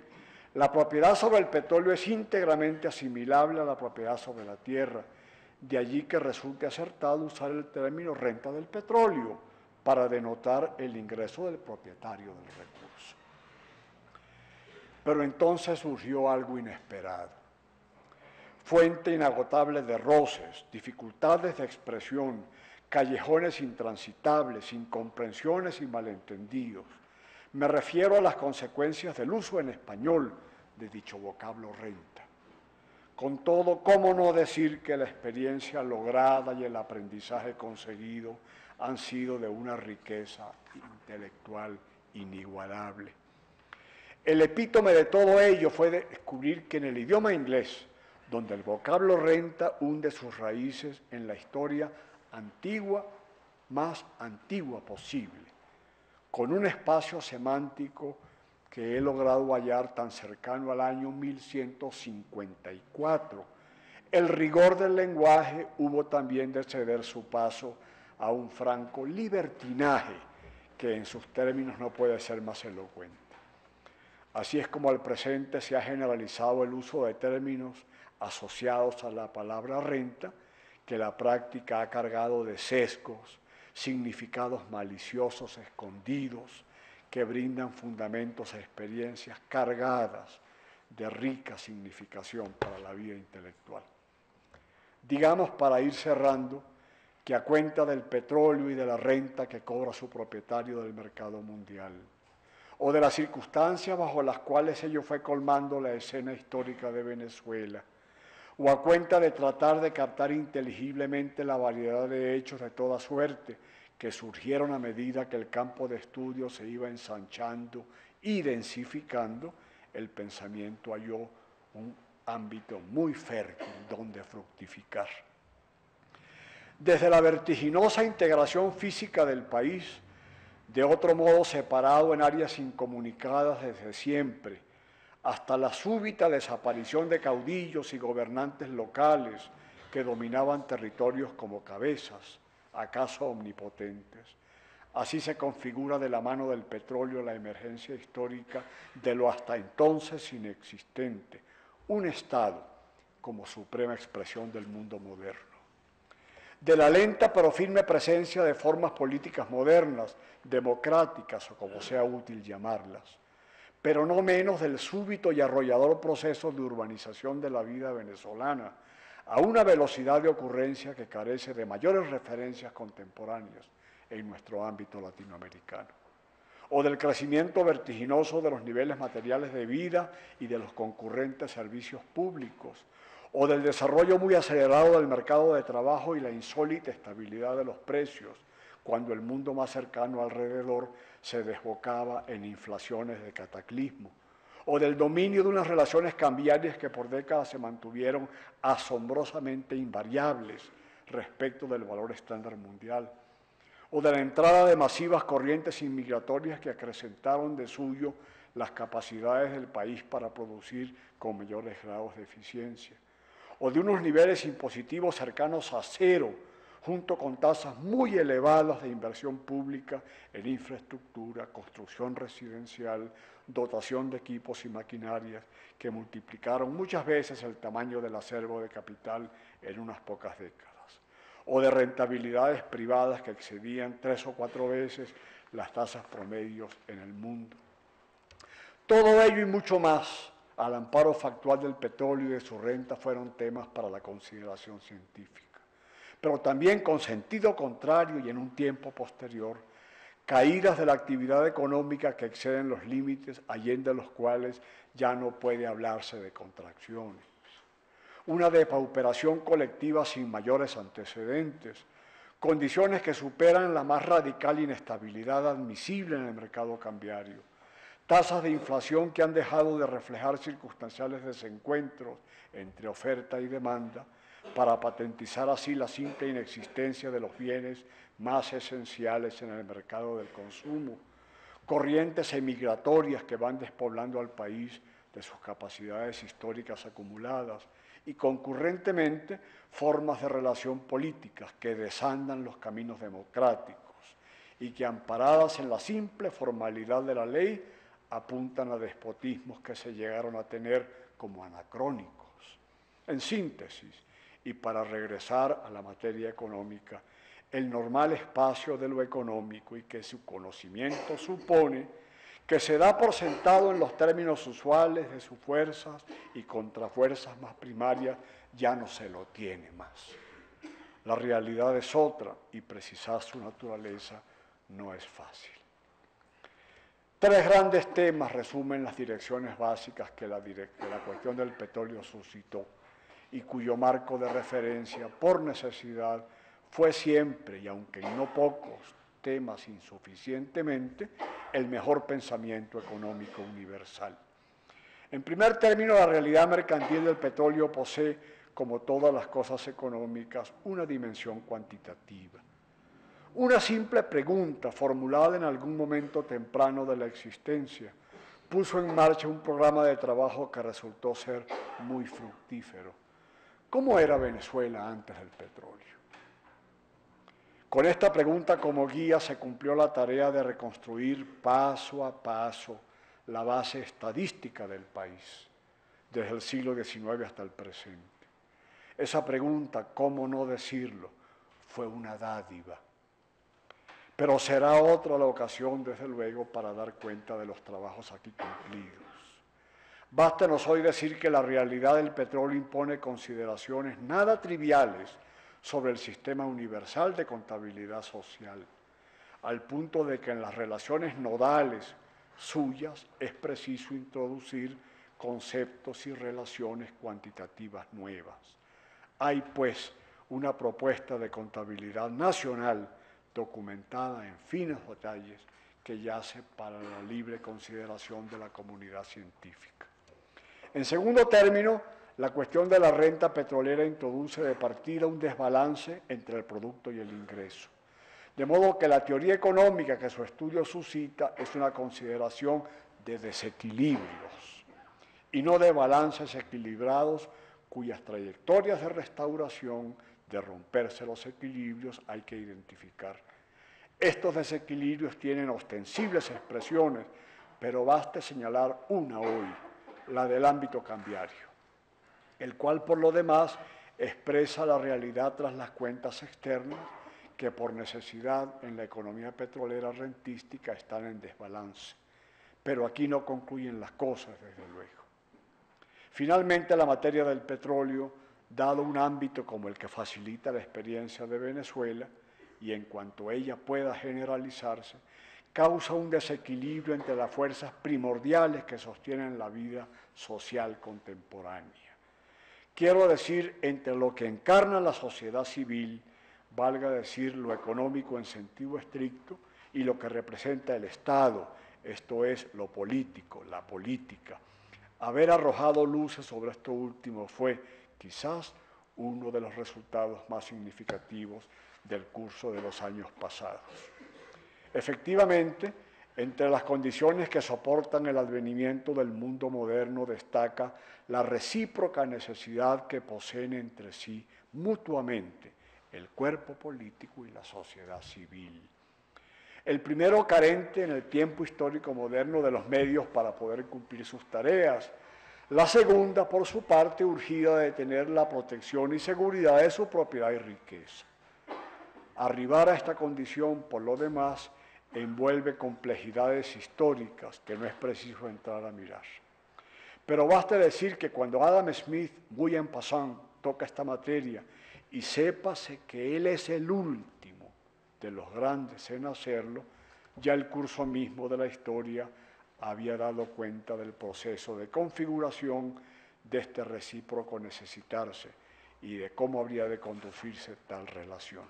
S3: la propiedad sobre el petróleo es íntegramente asimilable a la propiedad sobre la tierra, de allí que resulte acertado usar el término renta del petróleo para denotar el ingreso del propietario del recurso. Pero entonces surgió algo inesperado. Fuente inagotable de roces, dificultades de expresión, callejones intransitables, incomprensiones y malentendidos. Me refiero a las consecuencias del uso en español de dicho vocablo renta. Con todo, ¿cómo no decir que la experiencia lograda y el aprendizaje conseguido han sido de una riqueza intelectual inigualable? El epítome de todo ello fue descubrir que en el idioma inglés, donde el vocablo renta hunde sus raíces en la historia antigua, más antigua posible, con un espacio semántico que he logrado hallar tan cercano al año 1154. El rigor del lenguaje hubo también de ceder su paso a un franco libertinaje que en sus términos no puede ser más elocuente. Así es como al presente se ha generalizado el uso de términos asociados a la palabra renta, que la práctica ha cargado de sesgos, significados maliciosos escondidos, que brindan fundamentos a experiencias cargadas de rica significación para la vida intelectual. Digamos, para ir cerrando, que a cuenta del petróleo y de la renta que cobra su propietario del mercado mundial, o de las circunstancias bajo las cuales ello fue colmando la escena histórica de Venezuela, o a cuenta de tratar de captar inteligiblemente la variedad de hechos de toda suerte que surgieron a medida que el campo de estudio se iba ensanchando y densificando, el pensamiento halló un ámbito muy fértil donde fructificar. Desde la vertiginosa integración física del país, de otro modo separado en áreas incomunicadas desde siempre, hasta la súbita desaparición de caudillos y gobernantes locales que dominaban territorios como cabezas, acaso omnipotentes. Así se configura de la mano del petróleo la emergencia histórica de lo hasta entonces inexistente, un Estado como suprema expresión del mundo moderno. De la lenta pero firme presencia de formas políticas modernas, democráticas o como sea útil llamarlas, pero no menos del súbito y arrollador proceso de urbanización de la vida venezolana, a una velocidad de ocurrencia que carece de mayores referencias contemporáneas en nuestro ámbito latinoamericano, o del crecimiento vertiginoso de los niveles materiales de vida y de los concurrentes servicios públicos, o del desarrollo muy acelerado del mercado de trabajo y la insólita estabilidad de los precios, cuando el mundo más cercano alrededor se desbocaba en inflaciones de cataclismo, o del dominio de unas relaciones cambiarias que por décadas se mantuvieron asombrosamente invariables respecto del valor estándar mundial, o de la entrada de masivas corrientes inmigratorias que acrecentaron de suyo las capacidades del país para producir con mayores grados de eficiencia, o de unos niveles impositivos cercanos a cero, junto con tasas muy elevadas de inversión pública en infraestructura, construcción residencial, dotación de equipos y maquinarias, que multiplicaron muchas veces el tamaño del acervo de capital en unas pocas décadas, o de rentabilidades privadas que excedían 3 o 4 veces las tasas promedios en el mundo. Todo ello y mucho más, al amparo factual del petróleo y de su renta, fueron temas para la consideración científica, pero también con sentido contrario y en un tiempo posterior, caídas de la actividad económica que exceden los límites allende los cuales ya no puede hablarse de contracciones. Una depauperación colectiva sin mayores antecedentes, condiciones que superan la más radical inestabilidad admisible en el mercado cambiario, tasas de inflación que han dejado de reflejar circunstanciales desencuentros entre oferta y demanda, para patentizar así la simple inexistencia de los bienes más esenciales en el mercado del consumo, corrientes emigratorias que van despoblando al país de sus capacidades históricas acumuladas y concurrentemente formas de relación políticas que desandan los caminos democráticos y que, amparadas en la simple formalidad de la ley, apuntan a despotismos que se llegaron a tener como anacrónicos. En síntesis, y para regresar a la materia económica, el normal espacio de lo económico y que su conocimiento supone que se da por sentado en los términos usuales de sus fuerzas y contrafuerzas más primarias, ya no se lo tiene más. La realidad es otra y precisar su naturaleza no es fácil. 3 grandes temas resumen las direcciones básicas que la cuestión del petróleo suscitó y cuyo marco de referencia, por necesidad, fue siempre, y aunque en no pocos temas insuficientemente, el mejor pensamiento económico universal. En primer término, la realidad mercantil del petróleo posee, como todas las cosas económicas, una dimensión cuantitativa. Una simple pregunta formulada en algún momento temprano de la existencia puso en marcha un programa de trabajo que resultó ser muy fructífero. ¿Cómo era Venezuela antes del petróleo? Con esta pregunta como guía se cumplió la tarea de reconstruir paso a paso la base estadística del país, desde el siglo XIX hasta el presente. Esa pregunta, ¿cómo no decirlo?, fue una dádiva. Pero será otra la ocasión, desde luego, para dar cuenta de los trabajos aquí cumplidos. Bástenos hoy decir que la realidad del petróleo impone consideraciones nada triviales sobre el sistema universal de contabilidad social, al punto de que en las relaciones nodales suyas es preciso introducir conceptos y relaciones cuantitativas nuevas. Hay, pues, una propuesta de contabilidad nacional documentada en finos detalles que yace para la libre consideración de la comunidad científica. En segundo término, la cuestión de la renta petrolera introduce de partida un desbalance entre el producto y el ingreso. De modo que la teoría económica que su estudio suscita es una consideración de desequilibrios y no de balances equilibrados cuyas trayectorias de restauración, de romperse los equilibrios, hay que identificar. Estos desequilibrios tienen ostensibles expresiones, pero baste señalar una hoy, la del ámbito cambiario, el cual por lo demás expresa la realidad tras las cuentas externas que por necesidad en la economía petrolera rentística están en desbalance. Pero aquí no concluyen las cosas, desde luego. Finalmente, la materia del petróleo, dado un ámbito como el que facilita la experiencia de Venezuela, y en cuanto ella pueda generalizarse, causa un desequilibrio entre las fuerzas primordiales que sostienen la vida social contemporánea. Quiero decir, entre lo que encarna la sociedad civil, valga decir lo económico en sentido estricto, y lo que representa el Estado, esto es lo político, la política. Haber arrojado luces sobre esto último fue, quizás, uno de los resultados más significativos del curso de los años pasados. Efectivamente, entre las condiciones que soportan el advenimiento del mundo moderno destaca la recíproca necesidad que poseen entre sí mutuamente el cuerpo político y la sociedad civil. El primero carente en el tiempo histórico moderno de los medios para poder cumplir sus tareas. La segunda, por su parte, urgida de tener la protección y seguridad de su propiedad y riqueza. Arribar a esta condición, por lo demás, envuelve complejidades históricas que no es preciso entrar a mirar. Pero basta decir que cuando Adam Smith, muy en passant, toca esta materia, y sépase que él es el último de los grandes en hacerlo, ya el curso mismo de la historia había dado cuenta del proceso de configuración de este recíproco necesitarse y de cómo habría de conducirse tal relación.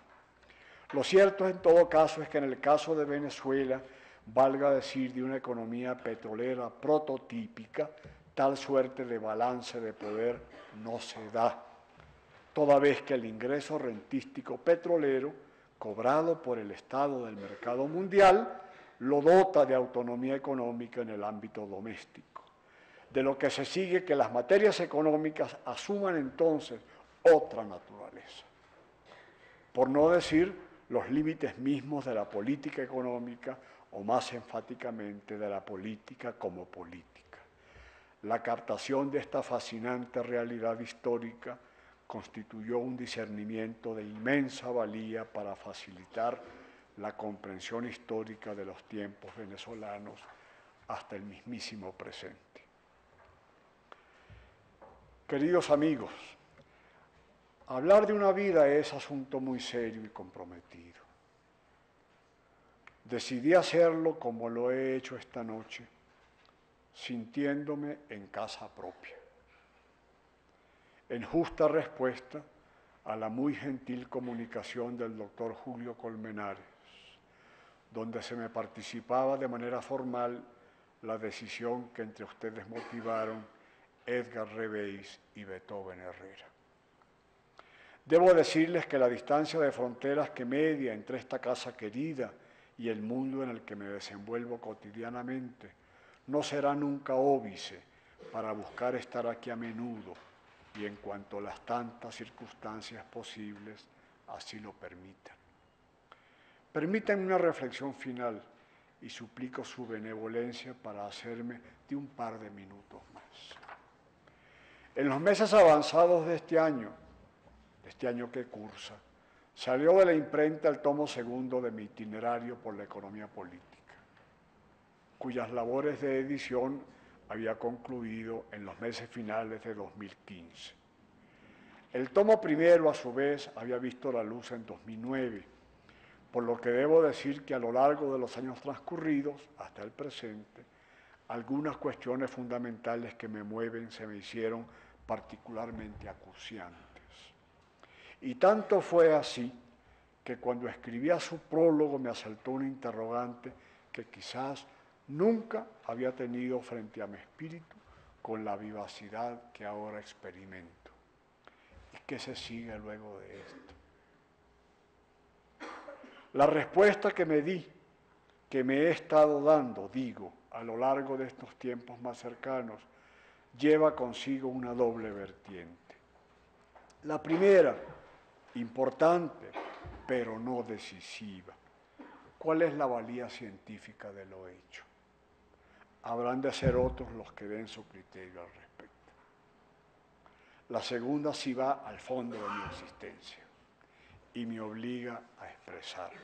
S3: Lo cierto en todo caso es que en el caso de Venezuela, valga decir de una economía petrolera prototípica, tal suerte de balance de poder no se da, toda vez que el ingreso rentístico petrolero, cobrado por el Estado del mercado mundial, lo dota de autonomía económica en el ámbito doméstico. De lo que se sigue que las materias económicas asuman entonces otra naturaleza. Por no decir los límites mismos de la política económica o más enfáticamente de la política como política. La captación de esta fascinante realidad histórica constituyó un discernimiento de inmensa valía para facilitar la comprensión histórica de los tiempos venezolanos hasta el mismísimo presente. Queridos amigos, hablar de una vida es asunto muy serio y comprometido. Decidí hacerlo como lo he hecho esta noche, sintiéndome en casa propia, en justa respuesta a la muy gentil comunicación del doctor Julio Colmenares, donde se me participaba de manera formal la decisión que entre ustedes motivaron Edgar Reveis y Beethoven Herrera. Debo decirles que la distancia de fronteras que media entre esta casa querida y el mundo en el que me desenvuelvo cotidianamente no será nunca óbice para buscar estar aquí a menudo y en cuanto las tantas circunstancias posibles así lo permitan. Permítanme una reflexión final y suplico su benevolencia para hacerme de un par de minutos más. En los meses avanzados de este año que cursa, salió de la imprenta el tomo segundo de mi itinerario por la economía política, cuyas labores de edición había concluido en los meses finales de 2015. El tomo primero, a su vez, había visto la luz en 2009, por lo que debo decir que a lo largo de los años transcurridos, hasta el presente, algunas cuestiones fundamentales que me mueven se me hicieron particularmente acuciantes. Y tanto fue así que cuando escribía su prólogo me asaltó un interrogante que quizás nunca había tenido frente a mi espíritu con la vivacidad que ahora experimento. ¿Y qué se sigue luego de esto? La respuesta que me he estado dando, a lo largo de estos tiempos más cercanos, lleva consigo una doble vertiente. La primera, importante, pero no decisiva. ¿Cuál es la valía científica de lo hecho? Habrán de ser otros los que den su criterio al respecto. La segunda sí va al fondo de mi existencia y me obliga a expresarme.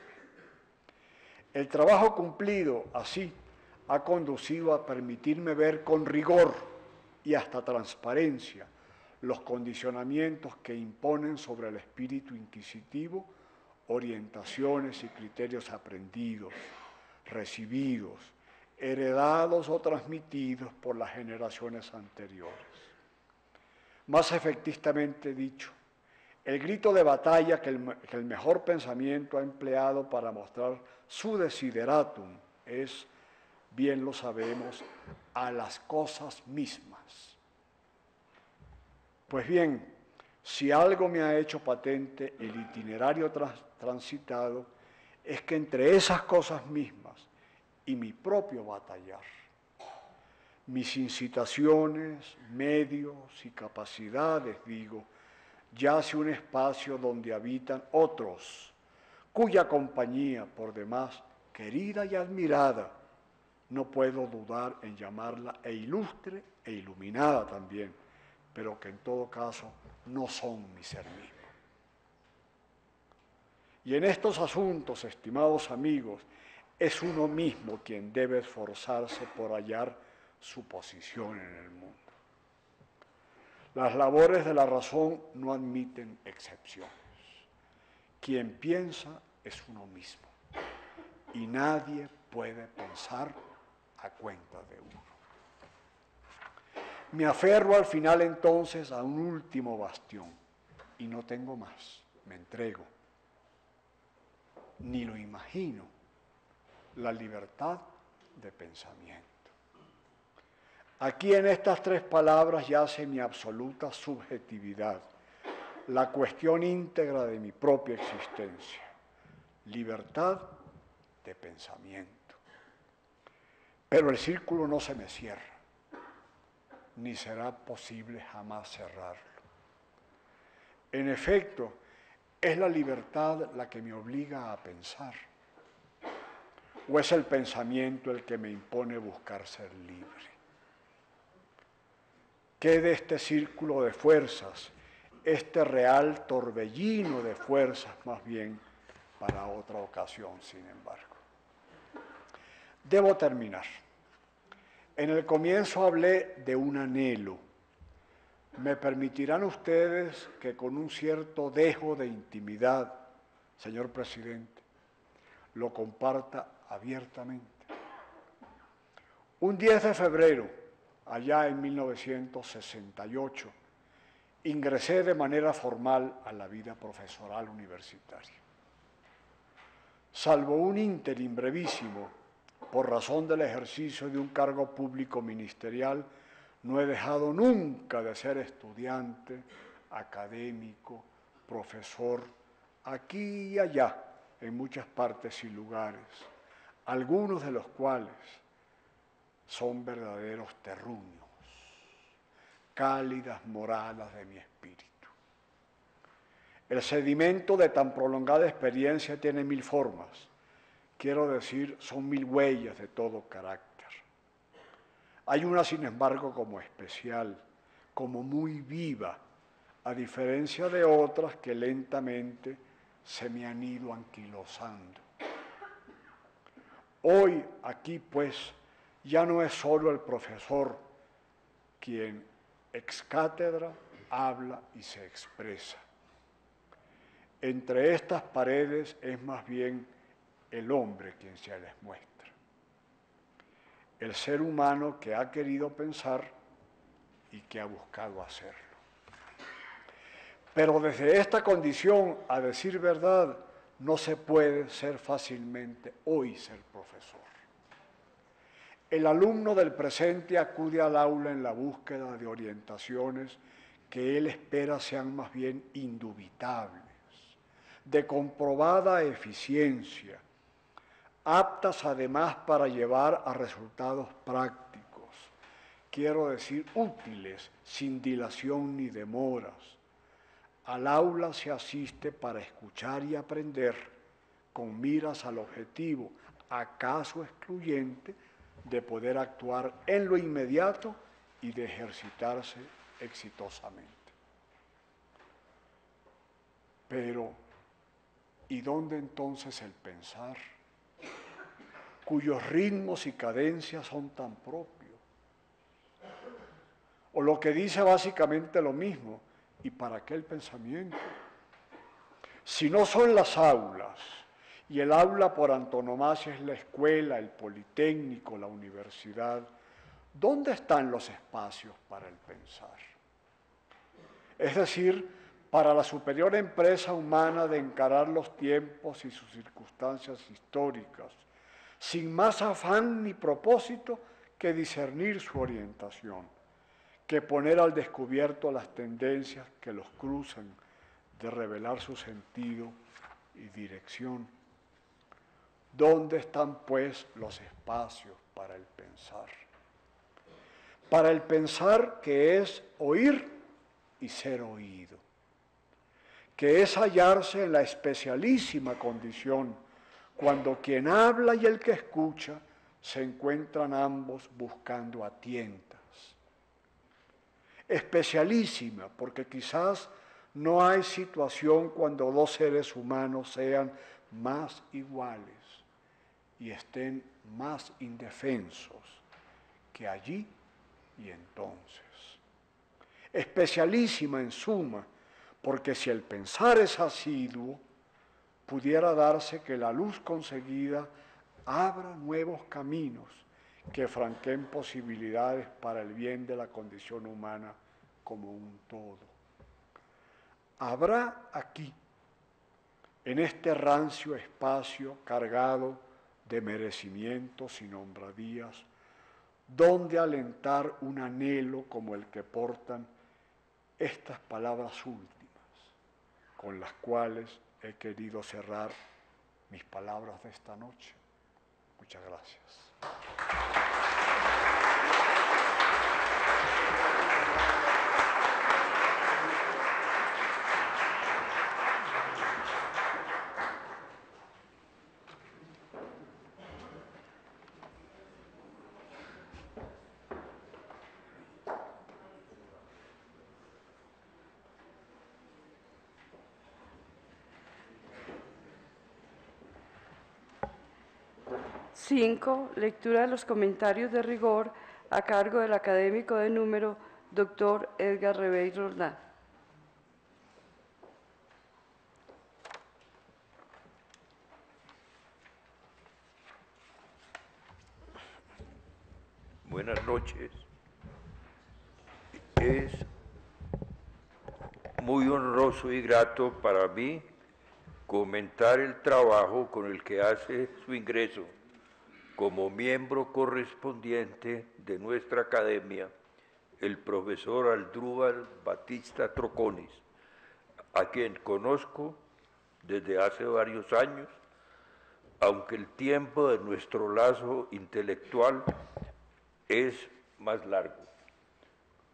S3: El trabajo cumplido así ha conducido a permitirme ver con rigor y hasta transparencia los condicionamientos que imponen sobre el espíritu inquisitivo orientaciones y criterios aprendidos, recibidos, heredados o transmitidos por las generaciones anteriores. Más efectivamente dicho, el grito de batalla que el mejor pensamiento ha empleado para mostrar su desideratum es, bien lo sabemos, a las cosas mismas. Pues bien, si algo me ha hecho patente el itinerario transitado, es que entre esas cosas mismas y mi propio batallar, mis incitaciones, medios y capacidades, yace un espacio donde habitan otros, cuya compañía, por demás, querida y admirada, no puedo dudar en llamarla ilustre e iluminada también, pero que en todo caso no son mi ser mismo. Y en estos asuntos, estimados amigos, es uno mismo quien debe esforzarse por hallar su posición en el mundo. Las labores de la razón no admiten excepciones. Quien piensa es uno mismo y nadie puede pensar a cuenta de uno. Me aferro al final entonces a un último bastión y no tengo más, me entrego. Ni lo imagino, la libertad de pensamiento. Aquí en estas tres palabras yace mi absoluta subjetividad, la cuestión íntegra de mi propia existencia. Libertad de pensamiento. Pero el círculo no se me cierra, ni será posible jamás cerrarlo. En efecto, ¿es la libertad la que me obliga a pensar? ¿O es el pensamiento el que me impone buscar ser libre? ¿Qué de este círculo de fuerzas, este real torbellino de fuerzas más bien, para otra ocasión, sin embargo? Debo terminar. En el comienzo hablé de un anhelo. Me permitirán ustedes que con un cierto dejo de intimidad, señor presidente, lo comparta abiertamente. Un 10 de febrero, allá en 1968, ingresé de manera formal a la vida profesoral universitaria. Salvo un ínterin brevísimo, por razón del ejercicio de un cargo público ministerial, no he dejado nunca de ser estudiante, académico, profesor, aquí y allá, en muchas partes y lugares, algunos de los cuales son verdaderos terruños, cálidas moradas de mi espíritu. El sedimento de tan prolongada experiencia tiene 1000 formas, quiero decir, son 1000 huellas de todo carácter. Hay una, sin embargo, como especial, como muy viva, a diferencia de otras que lentamente se me han ido anquilosando. Hoy, aquí, pues, ya no es solo el profesor quien ex cátedra habla y se expresa. Entre estas paredes es más bien el hombre quien se les muestra. El ser humano que ha querido pensar y que ha buscado hacerlo. Pero desde esta condición, a decir verdad, no se puede ser fácilmente hoy ser profesor. El alumno del presente acude al aula en la búsqueda de orientaciones que él espera sean más bien indubitables, de comprobada eficiencia, aptas además para llevar a resultados prácticos, quiero decir útiles, sin dilación ni demoras. Al aula se asiste para escuchar y aprender, con miras al objetivo, acaso excluyente, de poder actuar en lo inmediato y de ejercitarse exitosamente. Pero, ¿y dónde entonces el pensar, cuyos ritmos y cadencias son tan propios? O lo que dice básicamente lo mismo, ¿y para qué el pensamiento? Si no son las aulas, y el aula por antonomasia es la escuela, el politécnico, la universidad, ¿dónde están los espacios para el pensar? Es decir, para la superior empresa humana de encarar los tiempos y sus circunstancias históricas, sin más afán ni propósito que discernir su orientación, que poner al descubierto las tendencias que los cruzan, de revelar su sentido y dirección. ¿Dónde están, pues, los espacios para el pensar? Para el pensar, que es oír y ser oído, que es hallarse en la especialísima condición cuando quien habla y el que escucha se encuentran ambos buscando a tientas. Especialísima, porque quizás no hay situación cuando dos seres humanos sean más iguales y estén más indefensos que allí y entonces. Especialísima en suma, porque si el pensar es asiduo, pudiera darse que la luz conseguida abra nuevos caminos que franqueen posibilidades para el bien de la condición humana como un todo. Habrá aquí, en este rancio espacio cargado de merecimientos y nombradías, donde alentar un anhelo como el que portan estas palabras últimas, con las cuales he querido cerrar mis palabras de esta noche. Muchas gracias.
S1: Lectura de los comentarios de rigor a cargo del académico de número, doctor Edgar Rebey Roldán.
S4: Buenas noches. Es muy honroso y grato para mí comentar el trabajo con el que hace su ingreso como miembro correspondiente de nuestra academia, el profesor Asdrúbal Batista Troconis, a quien conozco desde hace varios años, aunque el tiempo de nuestro lazo intelectual es más largo.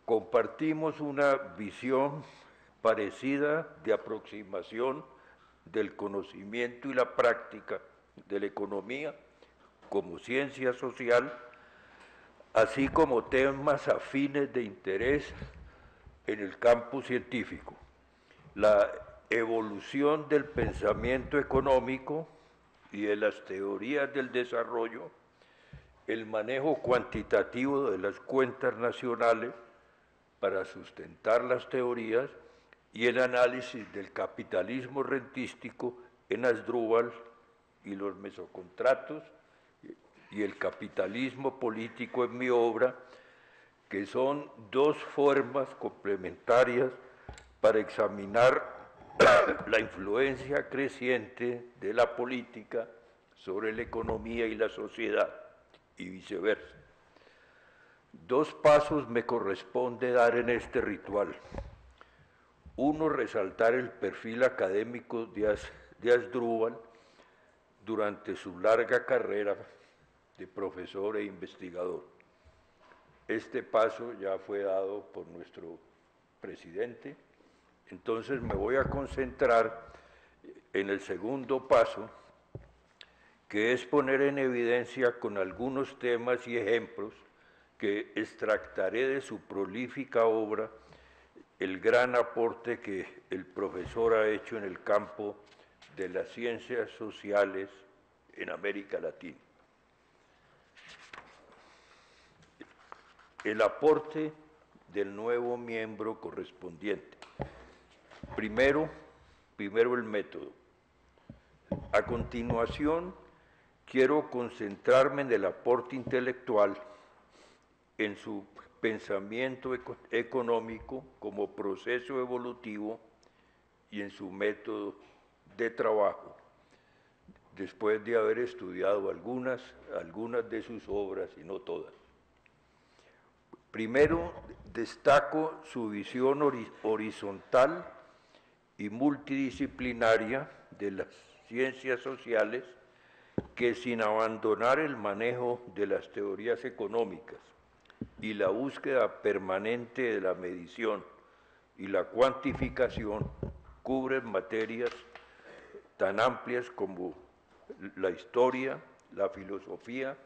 S4: Compartimos una visión parecida de aproximación del conocimiento y la práctica de la economía como ciencia social, así como temas afines de interés en el campo científico. La evolución del pensamiento económico y de las teorías del desarrollo, el manejo cuantitativo de las cuentas nacionales para sustentar las teorías y el análisis del capitalismo rentístico en Asdrúbal y los mesocontratos y el capitalismo político en mi obra, que son dos formas complementarias para examinar la influencia creciente de la política sobre la economía y la sociedad, y viceversa. 2 pasos me corresponde dar en este ritual. Uno, resaltar el perfil académico de Asdrúbal durante su larga carrera de profesor e investigador. Este paso ya fue dado por nuestro presidente, entonces me voy a concentrar en el segundo paso, que es poner en evidencia con algunos temas y ejemplos que extractaré de su prolífica obra el gran aporte que el profesor ha hecho en el campo de las ciencias sociales en América Latina. El aporte del nuevo miembro correspondiente. Primero el método. A continuación, quiero concentrarme en el aporte intelectual, en su pensamiento económico como proceso evolutivo y en su método de trabajo, después de haber estudiado algunas de sus obras y no todas. Primero, destaco su visión horizontal y multidisciplinaria de las ciencias sociales, que sin abandonar el manejo de las teorías económicas y la búsqueda permanente de la medición y la cuantificación, cubren materias tan amplias como la historia, la filosofía,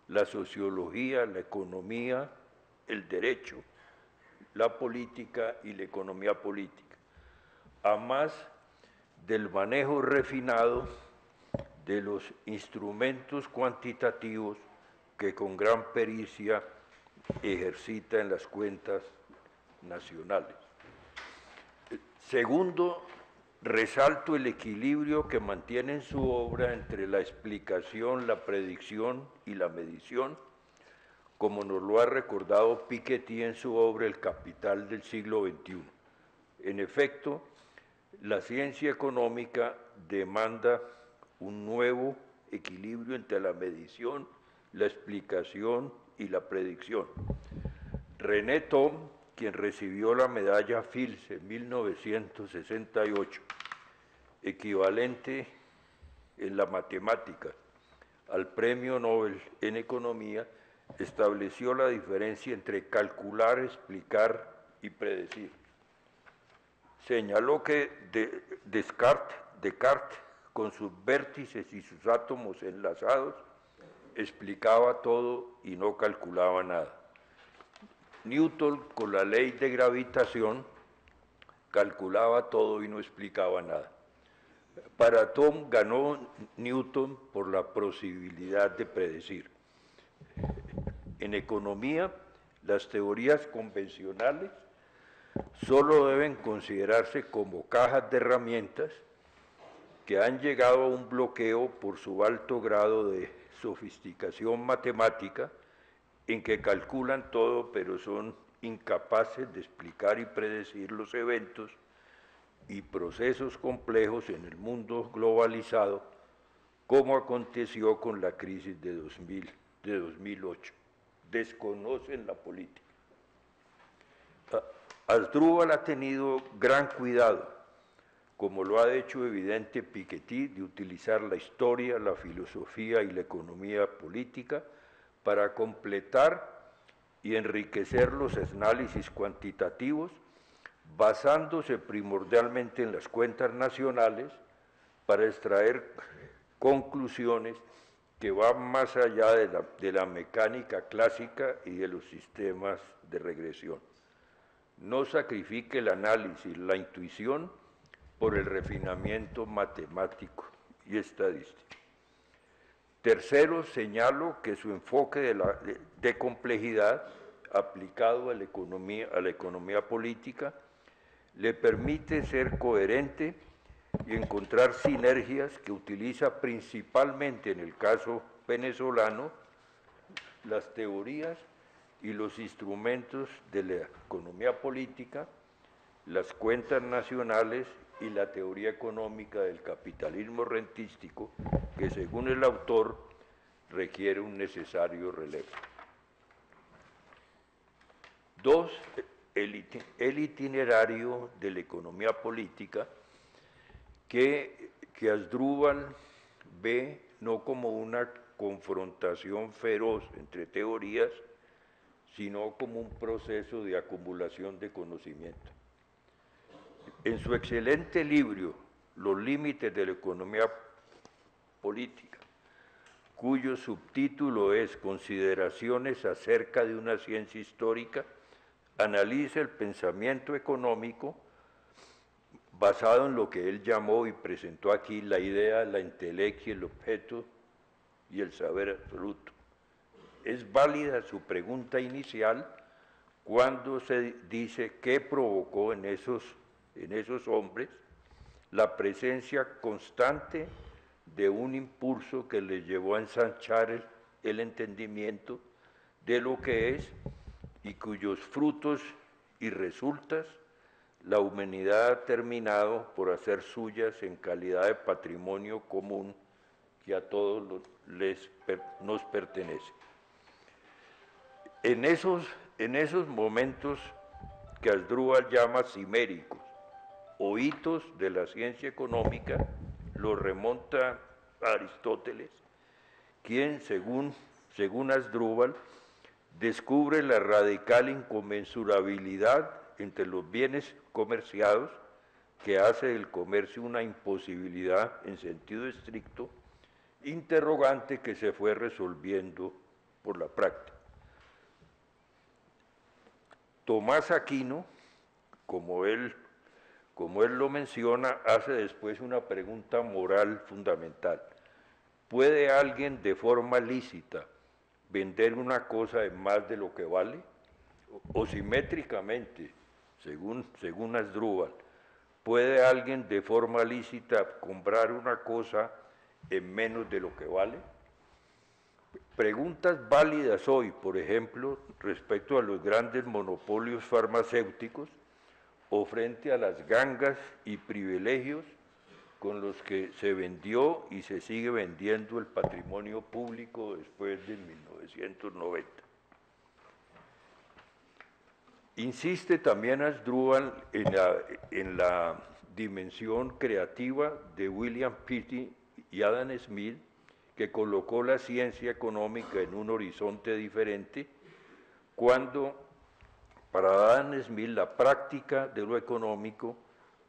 S4: la sociología, la economía, el derecho, la política y la economía política, a más del manejo refinado de los instrumentos cuantitativos que con gran pericia ejercita en las cuentas nacionales. Segundo, resalto el equilibrio que mantiene en su obra entre la explicación, la predicción y la medición, como nos lo ha recordado Piketty en su obra El Capital del siglo XXI. En efecto, la ciencia económica demanda un nuevo equilibrio entre la medición, la explicación y la predicción. René Thom, quien recibió la medalla Fields en 1968, equivalente en la matemática al Premio Nobel en Economía, estableció la diferencia entre calcular, explicar y predecir. Señaló que Descartes, con sus vértices y sus átomos enlazados, explicaba todo y no calculaba nada. Newton, con la ley de gravitación, calculaba todo y no explicaba nada. Para Thom, ganó Newton por la posibilidad de predecir. En economía, las teorías convencionales solo deben considerarse como cajas de herramientas que han llegado a un bloqueo por su alto grado de sofisticación matemática, en que calculan todo pero son incapaces de explicar y predecir los eventos y procesos complejos en el mundo globalizado, como aconteció con la crisis de 2008. Desconocen la política. Asdrúbal ha tenido gran cuidado, como lo ha hecho evidente Piketty, de utilizar la historia, la filosofía y la economía política para completar y enriquecer los análisis cuantitativos, basándose primordialmente en las cuentas nacionales para extraer conclusiones que van más allá de la mecánica clásica y de los sistemas de regresión. No sacrifique el análisis, la intuición, por el refinamiento matemático y estadístico. Tercero, señalo que su enfoque de complejidad aplicado a la economía política le permite ser coherente y encontrar sinergias que utiliza principalmente en el caso venezolano las teorías y los instrumentos de la economía política, las cuentas nacionales y la teoría económica del capitalismo rentístico, que según el autor requiere un necesario relevo. Dos, el itinerario de la economía política que Asdrúbal ve no como una confrontación feroz entre teorías, sino como un proceso de acumulación de conocimiento. En su excelente libro, Los límites de la economía política, cuyo subtítulo es Consideraciones acerca de una ciencia histórica, analiza el pensamiento económico basado en lo que él llamó y presentó aquí la idea, la entelequia, el objeto y el saber absoluto. Es válida su pregunta inicial cuando se dice qué provocó en esos hombres la presencia constante de un impulso que les llevó a ensanchar el entendimiento de lo que es y cuyos frutos y resultas la humanidad ha terminado por hacer suyas en calidad de patrimonio común que a todos nos pertenece. En esos momentos que Asdrúbal llama ciméricos o hitos de la ciencia económica, lo remonta a Aristóteles, quien, según Asdrúbal, descubre la radical inconmensurabilidad entre los bienes comerciados, que hace del comercio una imposibilidad en sentido estricto, interrogante que se fue resolviendo por la práctica. Tomás Aquino, como él lo menciona, hace después una pregunta moral fundamental. ¿Puede alguien de forma lícita vender una cosa en más de lo que vale? O simétricamente, según Asdrúbal, ¿puede alguien de forma lícita comprar una cosa en menos de lo que vale? Preguntas válidas hoy, por ejemplo, respecto a los grandes monopolios farmacéuticos o frente a las gangas y privilegios con los que se vendió y se sigue vendiendo el patrimonio público después de 1990. Insiste también Asdrúbal en la dimensión creativa de William Pitt y Adam Smith, que colocó la ciencia económica en un horizonte diferente, cuando para Adam Smith la práctica de lo económico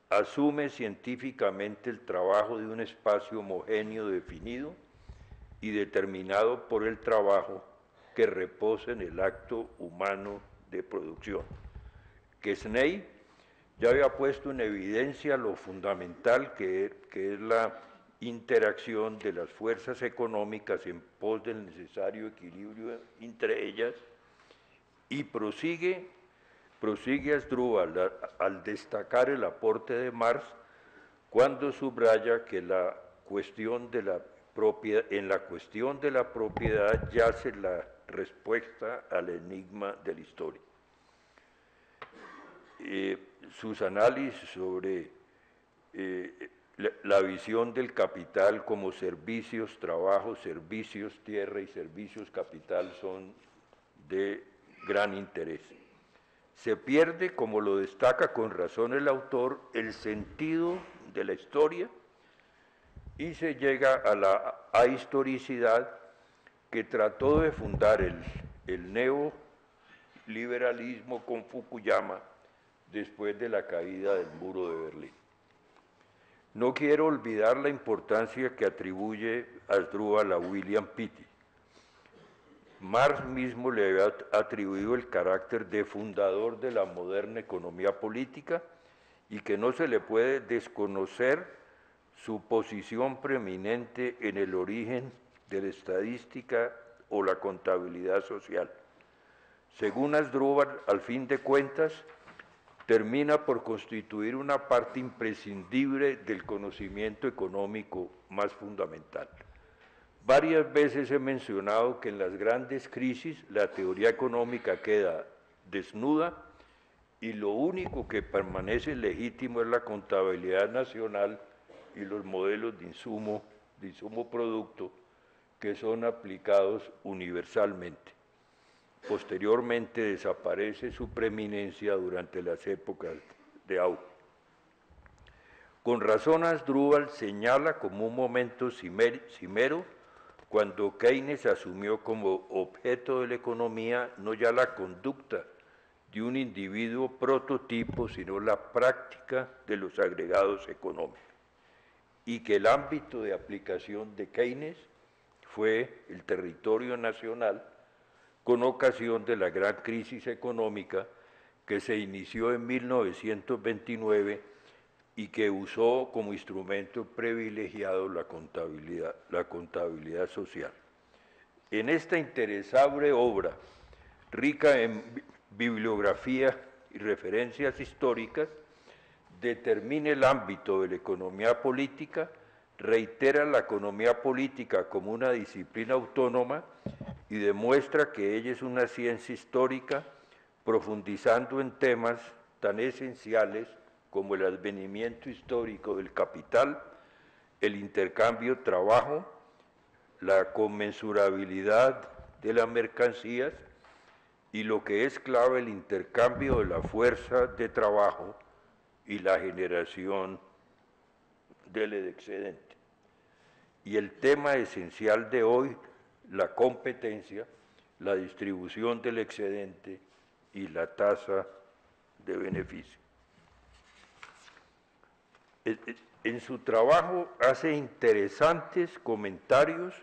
S4: asume científicamente el trabajo de un espacio homogéneo definido y determinado por el trabajo que reposa en el acto humano de producción. Que Sney ya había puesto en evidencia lo fundamental que es la interacción de las fuerzas económicas en pos del necesario equilibrio entre ellas, y prosigue Asdrúbal al destacar el aporte de Marx cuando subraya que en la cuestión de la propiedad yace la respuesta al enigma de la historia. Sus análisis sobre la visión del capital como servicios, trabajo, servicios, tierra y servicios capital son de gran interés. Se pierde, como lo destaca con razón el autor, el sentido de la historia y se llega a la ahistoricidad que trató de fundar el neoliberalismo con Fukuyama después de la caída del muro de Berlín. No quiero olvidar la importancia que atribuye Asdrúbal a William Pitt. Marx mismo le había atribuido el carácter de fundador de la moderna economía política y que no se le puede desconocer su posición preeminente en el origen de la estadística o la contabilidad social. Según Asdrúbal, al fin de cuentas, termina por constituir una parte imprescindible del conocimiento económico más fundamental. Varias veces he mencionado que en las grandes crisis la teoría económica queda desnuda y lo único que permanece legítimo es la contabilidad nacional y los modelos de insumo producto que son aplicados universalmente. Posteriormente desaparece su preeminencia durante las épocas de auge. Con razón Asdrúbal señala como un momento cimero cuando Keynes asumió como objeto de la economía no ya la conducta de un individuo prototipo, sino la práctica de los agregados económicos, y que el ámbito de aplicación de Keynes fue el territorio nacional con ocasión de la gran crisis económica que se inició en 1929 y que usó como instrumento privilegiado la contabilidad social. En esta interesante obra, rica en bibliografía y referencias históricas, determina el ámbito de la economía política, reitera la economía política como una disciplina autónoma y demuestra que ella es una ciencia histórica, profundizando en temas tan esenciales como el advenimiento histórico del capital, el intercambio trabajo, la conmensurabilidad de las mercancías y lo que es clave, el intercambio de la fuerza de trabajo y la generación del excedente. Y el tema esencial de hoy, la competencia, la distribución del excedente y la tasa de beneficio. En su trabajo hace interesantes comentarios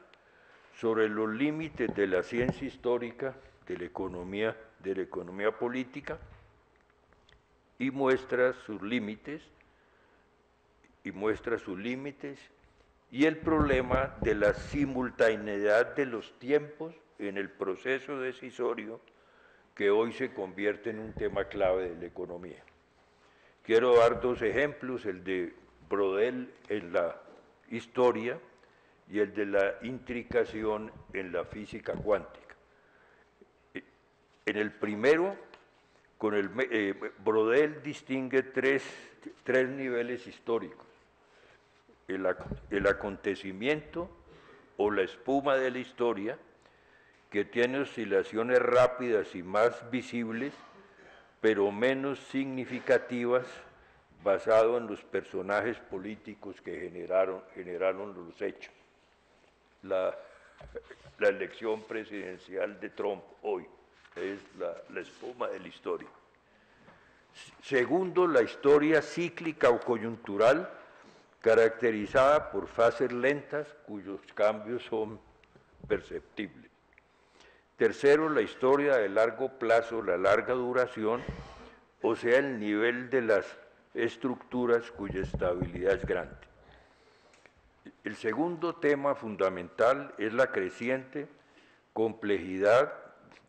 S4: sobre los límites de la ciencia histórica de la economía política y muestra sus límites y el problema de la simultaneidad de los tiempos en el proceso decisorio que hoy se convierte en un tema clave de la economía. Quiero dar dos ejemplos, el de Brodel en la historia y el de la intricación en la física cuántica. En el primero, Brodel distingue tres niveles históricos: el acontecimiento o la espuma de la historia, que tiene oscilaciones rápidas y más visibles, pero menos significativas, basado en los personajes políticos que generaron los hechos. La elección presidencial de Trump hoy es la espuma de la historia. Segundo, la historia cíclica o coyuntural, caracterizada por fases lentas cuyos cambios son perceptibles. Tercero, la historia de largo plazo, la larga duración, o sea, el nivel de las estructuras cuya estabilidad es grande. El segundo tema fundamental es la creciente complejidad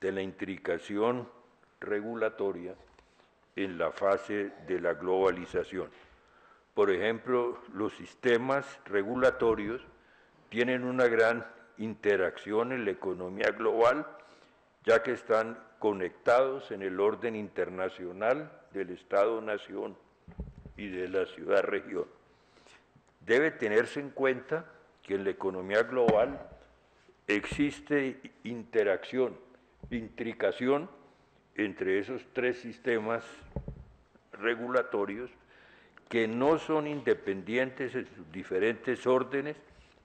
S4: de la intricación regulatoria en la fase de la globalización. Por ejemplo, los sistemas regulatorios tienen una gran interacción en la economía global, ya que están conectados en el orden internacional del Estado-nación y de la ciudad-región. Debe tenerse en cuenta que en la economía global existe intricación entre esos tres sistemas regulatorios que no son independientes en sus diferentes órdenes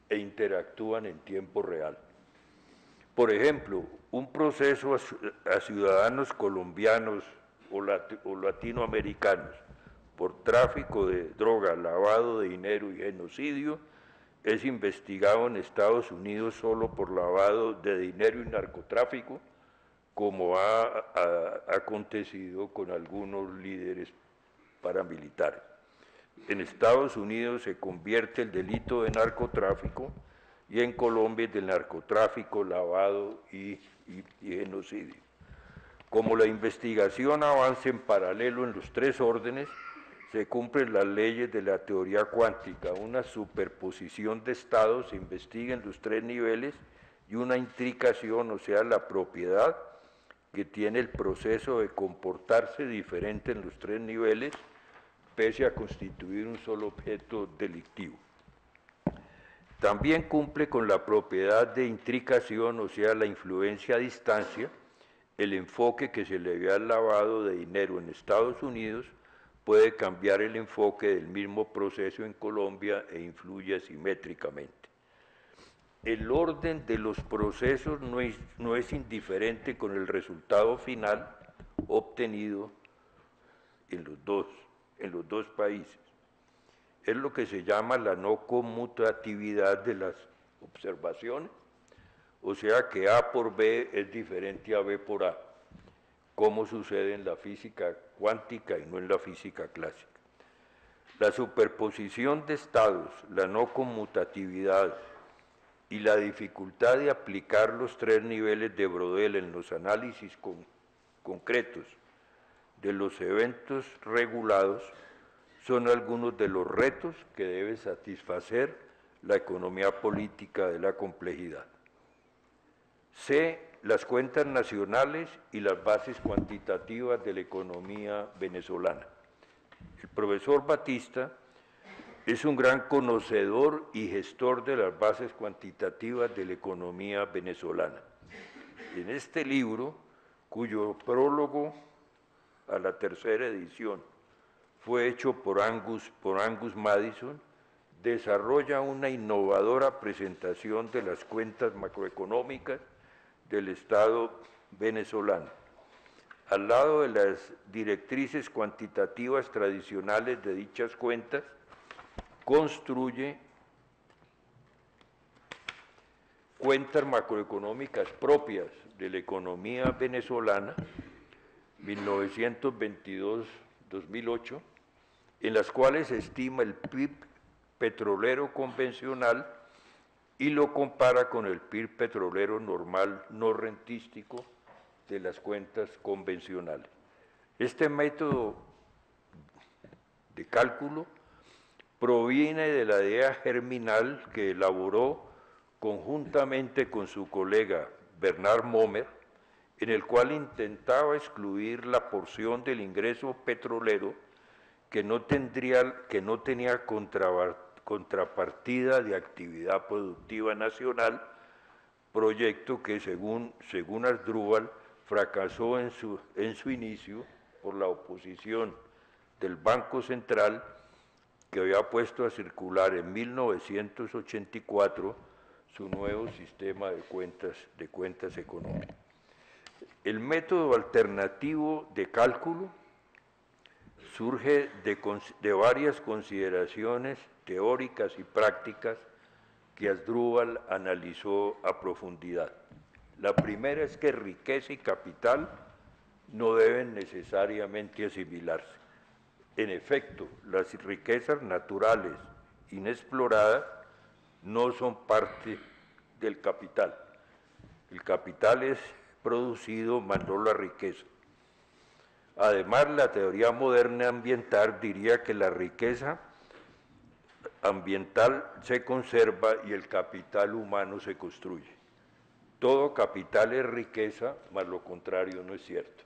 S4: e interactúan en tiempo real. Por ejemplo, un proceso a ciudadanos colombianos o latinoamericanos por tráfico de droga, lavado de dinero y genocidio es investigado en Estados Unidos solo por lavado de dinero y narcotráfico, como ha acontecido con algunos líderes paramilitares. En Estados Unidos se convierte el delito de narcotráfico y en Colombia del narcotráfico, lavado y genocidio. Como la investigación avanza en paralelo en los tres órdenes, se cumplen las leyes de la teoría cuántica, una superposición de estados, se investiga en los tres niveles y una intricación, o sea, la propiedad que tiene el proceso de comportarse diferente en los tres niveles, pese a constituir un solo objeto delictivo. También cumple con la propiedad de intricación, o sea, la influencia a distancia, el enfoque que se le había al lavado de dinero en Estados Unidos puede cambiar el enfoque del mismo proceso en Colombia e influye asimétricamente. El orden de los procesos no es indiferente con el resultado final obtenido en los dos países. Es lo que se llama la no conmutatividad de las observaciones, o sea que A por B es diferente a B por A, como sucede en la física cuántica y no en la física clásica. La superposición de estados, la no conmutatividad y la dificultad de aplicar los tres niveles de Brodel en los análisis concretos de los eventos regulados son algunos de los retos que debe satisfacer la economía política de la complejidad. C. Las cuentas nacionales y las bases cuantitativas de la economía venezolana. El profesor Batista es un gran conocedor y gestor de las bases cuantitativas de la economía venezolana. En este libro, cuyo prólogo a la tercera edición fue hecho por Angus Madison, desarrolla una innovadora presentación de las cuentas macroeconómicas del Estado venezolano. Al lado de las directrices cuantitativas tradicionales de dichas cuentas, construye cuentas macroeconómicas propias de la economía venezolana, 1922-2008, en las cuales se estima el PIB petrolero convencional y lo compara con el PIB petrolero normal no rentístico de las cuentas convencionales. Este método de cálculo proviene de la idea germinal que elaboró conjuntamente con su colega Bernard Momer, en el cual intentaba excluir la porción del ingreso petrolero que no tenía contrapartida de actividad productiva nacional, proyecto que según Asdrúbal fracasó en su inicio por la oposición del Banco Central, que había puesto a circular en 1984 su nuevo sistema de cuentas económicas. El método alternativo de cálculo surge de varias consideraciones teóricas y prácticas que Asdrúbal analizó a profundidad. La primera es que riqueza y capital no deben necesariamente asimilarse. En efecto, las riquezas naturales inexploradas no son parte del capital. El capital es producido, más no la riqueza. Además, la teoría moderna ambiental diría que la riqueza ambiental se conserva y el capital humano se construye. Todo capital es riqueza, mas lo contrario no es cierto.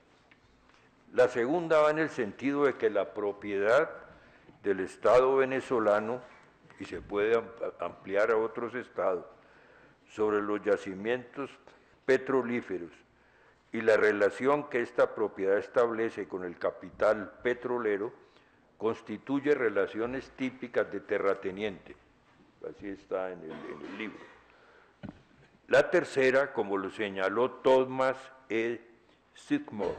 S4: La segunda va en el sentido de que la propiedad del Estado venezolano, y se puede ampliar a otros estados, sobre los yacimientos petrolíferos y la relación que esta propiedad establece con el capital petrolero, constituye relaciones típicas de terrateniente. Así está en el libro. La tercera, como lo señaló Thomas E. Skidmore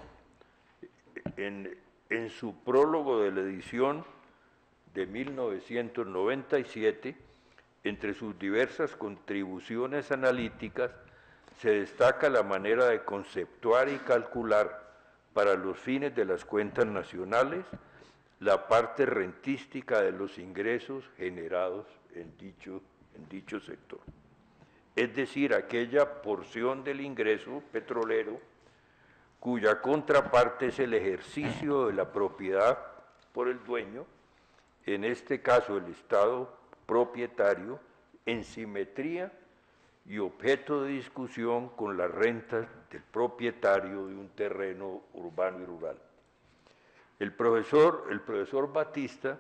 S4: en su prólogo de la edición de 1997, entre sus diversas contribuciones analíticas, se destaca la manera de conceptuar y calcular para los fines de las cuentas nacionales la parte rentística de los ingresos generados en dicho sector. Es decir, aquella porción del ingreso petrolero cuya contraparte es el ejercicio de la propiedad por el dueño, en este caso el Estado propietario, en simetría y objeto de discusión con las rentas del propietario de un terreno urbano y rural. El profesor Batista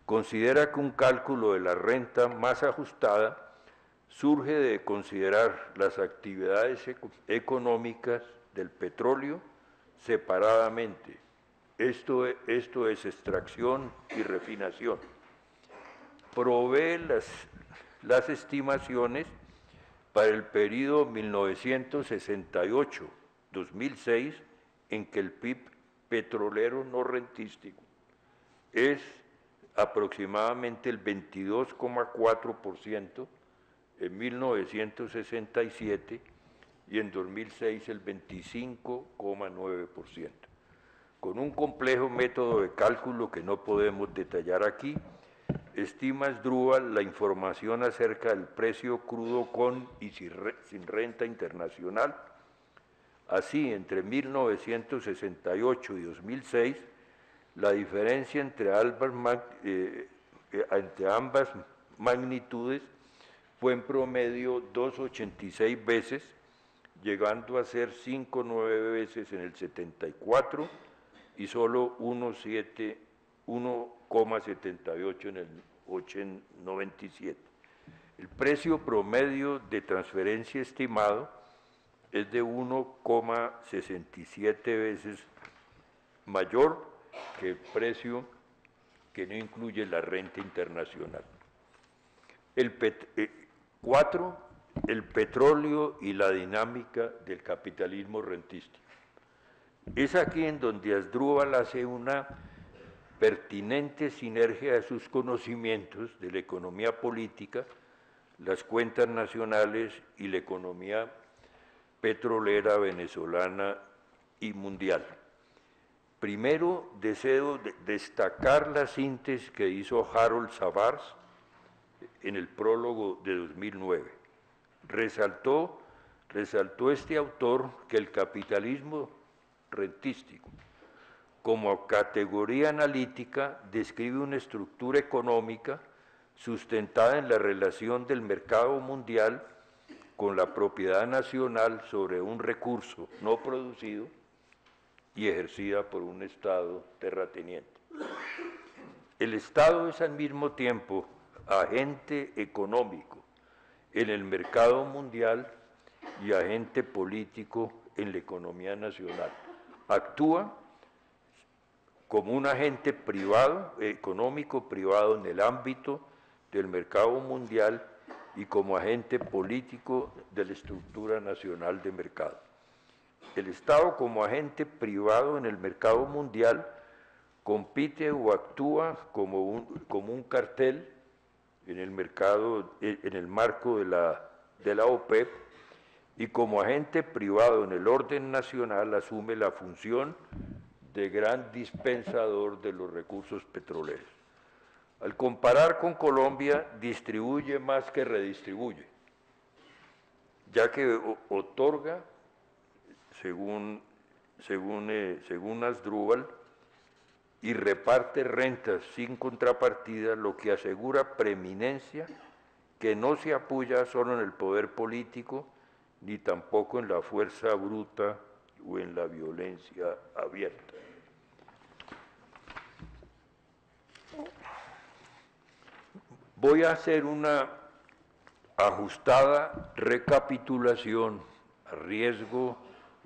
S4: considera que un cálculo de la renta más ajustada surge de considerar las actividades económicas del petróleo separadamente. Esto es extracción y refinación. Provee las estimaciones para el periodo 1968-2006, en que el PIB petrolero no rentístico es aproximadamente el 22,4% en 1967 y en 2006 el 25,9%. Con un complejo método de cálculo que no podemos detallar aquí, estima Asdrúbal la información acerca del precio crudo con y sin renta internacional. Así, entre 1968 y 2006, la diferencia entre ambas magnitudes fue en promedio 2,86 veces, llegando a ser 5,9 veces en el 74 y solo 1,78 en el 97. El precio promedio de transferencia estimado es de 1,67 veces mayor que el precio que no incluye la renta internacional. 4. El petróleo y la dinámica del capitalismo rentístico. Es aquí en donde Asdrúbal hace una pertinente sinergia de sus conocimientos de la economía política, las cuentas nacionales y la economía petrolera venezolana y mundial. Primero, deseo destacar la síntesis que hizo Harold Savars en el prólogo de 2009. Resaltó este autor que el capitalismo rentístico, como categoría analítica, describe una estructura económica sustentada en la relación del mercado mundial con la propiedad nacional sobre un recurso no producido y ejercida por un Estado terrateniente. El Estado es al mismo tiempo agente económico en el mercado mundial y agente político en la economía nacional. Actúa como un agente privado, económico privado en el ámbito del mercado mundial y como agente político de la estructura nacional de mercado. El Estado como agente privado en el mercado mundial compite o actúa como un cartel en el mercado, en el marco de la OPEP, y como agente privado en el orden nacional asume la función de gran dispensador de los recursos petroleros. Al comparar con Colombia, distribuye más que redistribuye, ya que otorga, según Asdrúbal, y reparte rentas sin contrapartida, lo que asegura preeminencia que no se apoya solo en el poder político, ni tampoco en la fuerza bruta o en la violencia abierta. Voy a hacer una ajustada recapitulación, a riesgo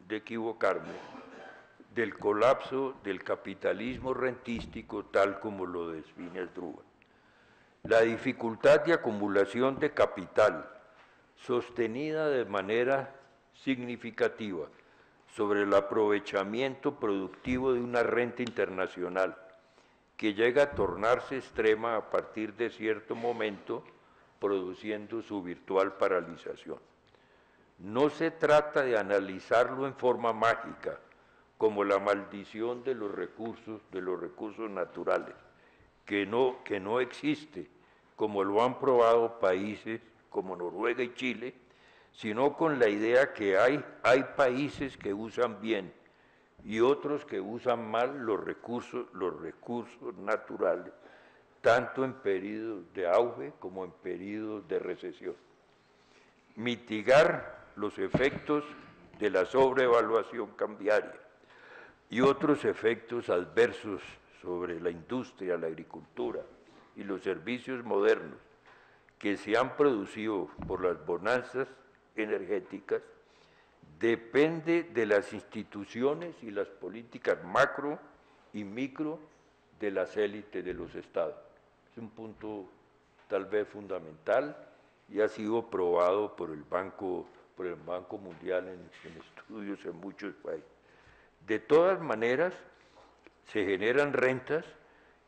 S4: de equivocarme, del colapso del capitalismo rentístico tal como lo define Asdrúbal. La dificultad de acumulación de capital, sostenida de manera significativa sobre el aprovechamiento productivo de una renta internacional, que llega a tornarse extrema a partir de cierto momento, produciendo su virtual paralización. No se trata de analizarlo en forma mágica, como la maldición de los recursos naturales, que no existe, como lo han probado países como Noruega y Chile, sino con la idea que hay países que usan bien y otros que usan mal los recursos naturales, tanto en periodos de auge como en periodos de recesión. Mitigar los efectos de la sobrevaluación cambiaria y otros efectos adversos sobre la industria, la agricultura y los servicios modernos que se han producido por las bonanzas energéticas depende de las instituciones y las políticas macro y micro de las élites de los estados. Es un punto tal vez fundamental y ha sido probado por el Banco Mundial en estudios en muchos países. De todas maneras, se generan rentas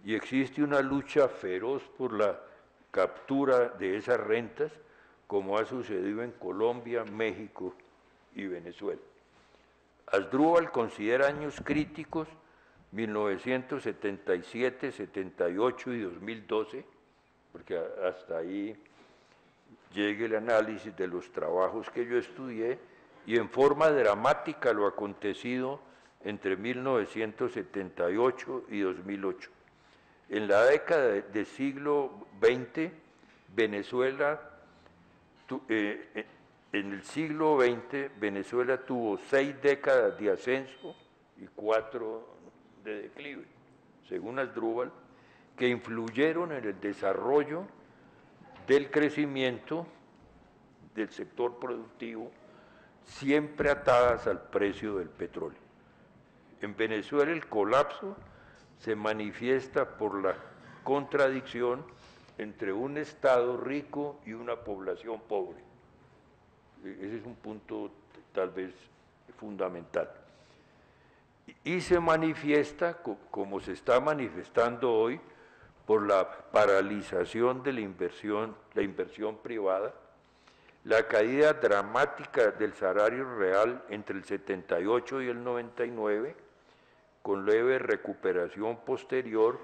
S4: y existe una lucha feroz por la captura de esas rentas, como ha sucedido en Colombia, México y Venezuela. Asdrúbal considera años críticos 1977, 78 y 2012, porque hasta ahí llegue el análisis de los trabajos que yo estudié, y en forma dramática lo acontecido entre 1978 y 2008. En la década del siglo XX, Venezuela, en el siglo XX, Venezuela tuvo 6 décadas de ascenso y 4 de declive, según Asdrúbal, que influyeron en el desarrollo del crecimiento del sector productivo, siempre atadas al precio del petróleo. En Venezuela el colapso se manifiesta por la contradicción entre un Estado rico y una población pobre. Ese es un punto tal vez fundamental. Y se manifiesta, como se está manifestando hoy, por la paralización de la inversión privada, la caída dramática del salario real entre el 78 y el 99, con leve recuperación posterior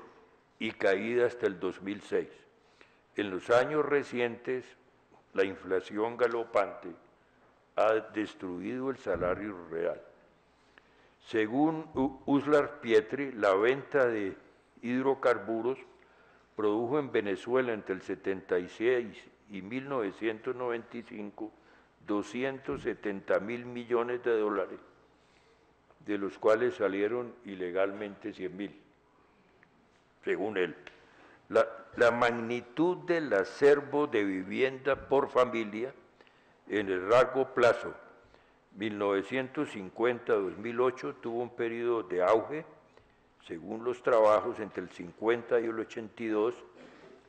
S4: y caída hasta el 2006. En los años recientes, la inflación galopante ha destruido el salario real. Según Uslar Pietri, la venta de hidrocarburos produjo en Venezuela entre el 76 y 1995 $270.000 millones, de los cuales salieron ilegalmente 100.000, según él. La magnitud del acervo de vivienda por familia en el largo plazo, 1950-2008, tuvo un periodo de auge, según los trabajos, entre el 50 y el 82,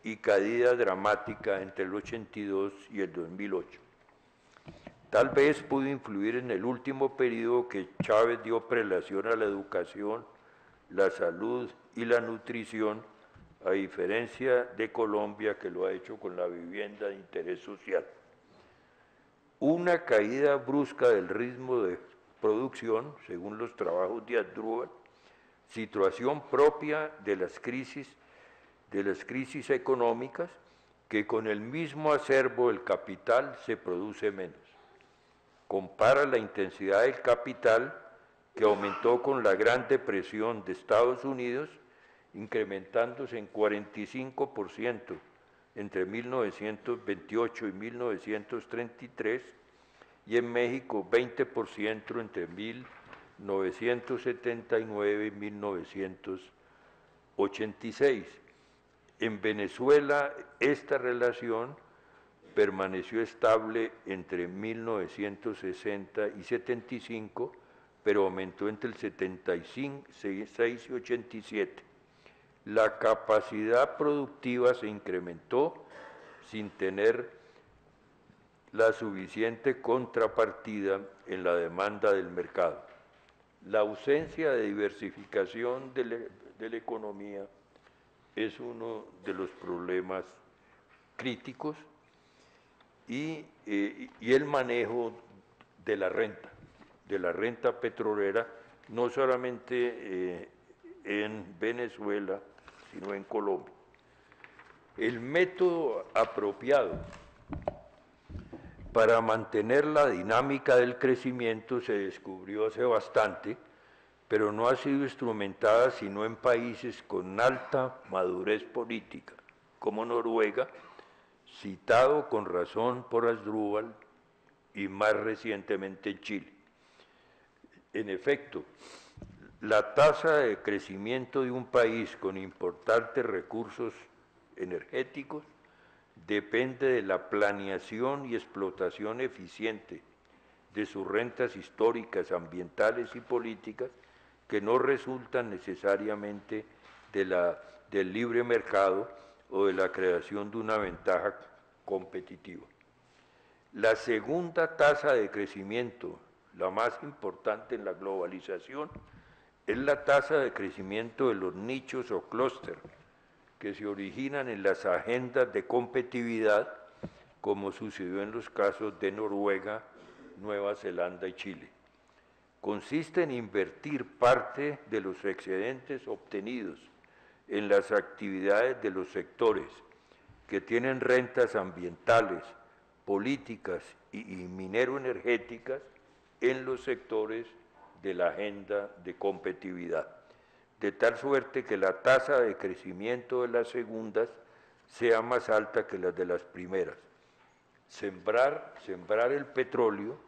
S4: y caída dramática entre el 82 y el 2008. Tal vez pudo influir en el último periodo que Chávez dio prelación a la educación, la salud y la nutrición, a diferencia de Colombia, que lo ha hecho con la vivienda de interés social. Una caída brusca del ritmo de producción, según los trabajos de Asdrúbal, situación propia de las crisis económicas, que con el mismo acervo del capital se produce menos. Compara la intensidad del capital, que aumentó con la Gran Depresión de Estados Unidos, incrementándose en 45% entre 1928 y 1933, y en México 20% entre 1979 y 1986. En Venezuela esta relación permaneció estable entre 1960 y 75, pero aumentó entre el 76 y 87. La capacidad productiva se incrementó sin tener la suficiente contrapartida en la demanda del mercado. La ausencia de diversificación de la economía es uno de los problemas críticos, y el manejo de la renta petrolera, no solamente en Venezuela, sino en Colombia. El método apropiado para mantener la dinámica del crecimiento se descubrió hace bastante, pero no ha sido instrumentada sino en países con alta madurez política, como Noruega, citado con razón por Asdrúbal, y más recientemente en Chile. En efecto, la tasa de crecimiento de un país con importantes recursos energéticos depende de la planeación y explotación eficiente de sus rentas históricas, ambientales y políticas que no resultan necesariamente del libre mercado o de la creación de una ventaja competitiva. La segunda tasa de crecimiento, la más importante en la globalización, es la tasa de crecimiento de los nichos o clústeres que se originan en las agendas de competitividad, como sucedió en los casos de Noruega, Nueva Zelanda y Chile. Consiste en invertir parte de los excedentes obtenidos en las actividades de los sectores que tienen rentas ambientales, políticas y minero-energéticas en los sectores de la agenda de competitividad, de tal suerte que la tasa de crecimiento de las segundas sea más alta que la de las primeras. Sembrar el petróleo,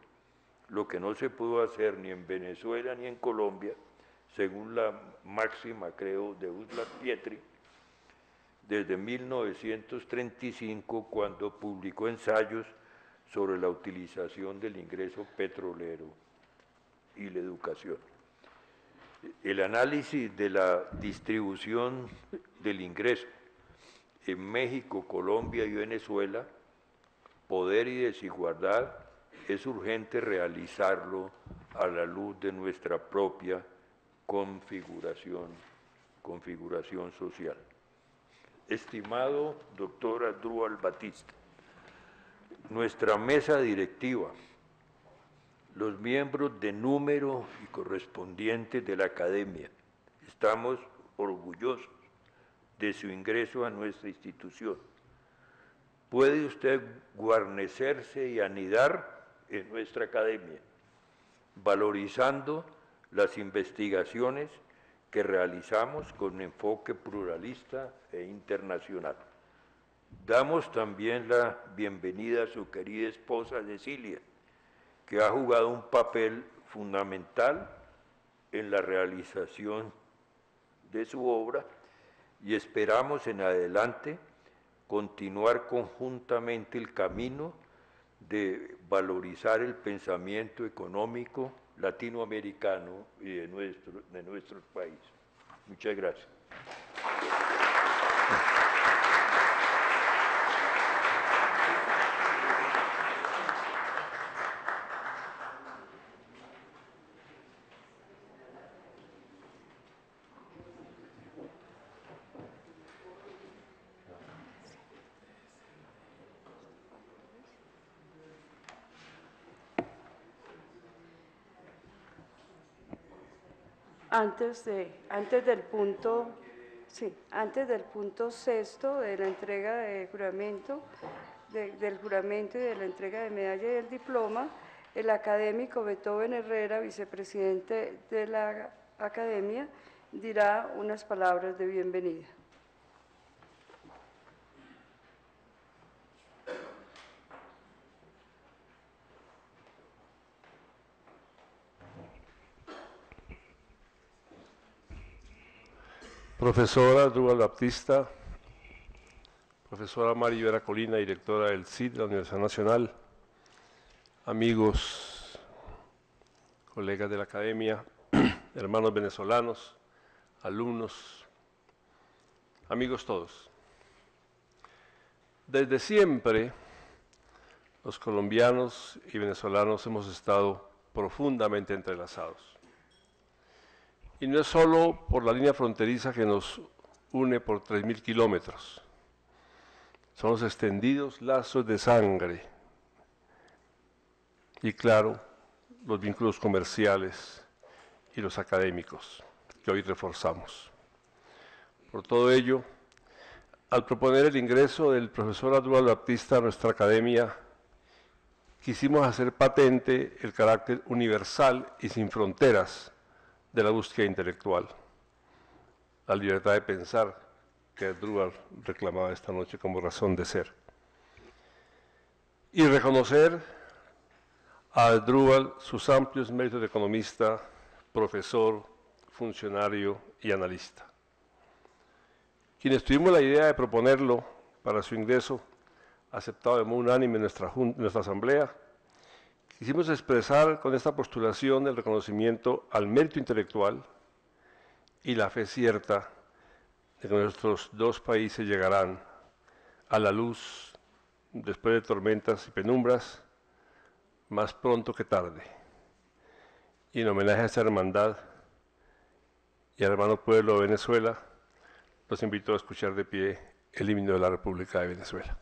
S4: lo que no se pudo hacer ni en Venezuela ni en Colombia, según la máxima, creo, de Uslar Pietri, desde 1935, cuando publicó ensayos sobre la utilización del ingreso petrolero y la educación. El análisis de la distribución del ingreso en México, Colombia y Venezuela, poder y desigualdad, es urgente realizarlo a la luz de nuestra propia configuración social. Estimado doctor Asdrúbal Batista, nuestra mesa directiva, los miembros de número y correspondientes de la academia, estamos orgullosos de su ingreso a nuestra institución. Puede usted guarnecerse y anidar en nuestra academia, valorizando las investigaciones que realizamos con un enfoque pluralista e internacional. Damos también la bienvenida a su querida esposa Cecilia, que ha jugado un papel fundamental en la realización de su obra, y esperamos en adelante continuar conjuntamente el camino de valorizar el pensamiento económico latinoamericano y de nuestros países. Muchas gracias.
S1: Antes del punto sexto de la entrega de juramento, del juramento y de la entrega de medalla y del diploma, el académico Beethoven Herrera, vicepresidente de la academia, dirá unas palabras de bienvenida.
S5: Profesora Asdrúbal Batista, profesora Mari Vera Colina, directora del CID de la Universidad Nacional, amigos, colegas de la academia, hermanos venezolanos, alumnos, amigos todos. Desde siempre, los colombianos y venezolanos hemos estado profundamente entrelazados. Y no es solo por la línea fronteriza que nos une por 3.000 kilómetros, son los extendidos lazos de sangre y, claro, los vínculos comerciales y los académicos que hoy reforzamos. Por todo ello, al proponer el ingreso del profesor Asdrúbal Batista a nuestra academia, quisimos hacer patente el carácter universal y sin fronteras de la búsqueda intelectual, la libertad de pensar que Asdrúbal reclamaba esta noche como razón de ser. Y reconocer a Asdrúbal sus amplios méritos de economista, profesor, funcionario y analista. Quienes tuvimos la idea de proponerlo para su ingreso, aceptado de modo unánime en nuestra asamblea, quisimos expresar con esta postulación el reconocimiento al mérito intelectual y la fe cierta de que nuestros dos países llegarán a la luz después de tormentas y penumbras, más pronto que tarde. Y en homenaje a esta hermandad y al hermano pueblo de Venezuela, los invito a escuchar de pie el himno de la República de Venezuela.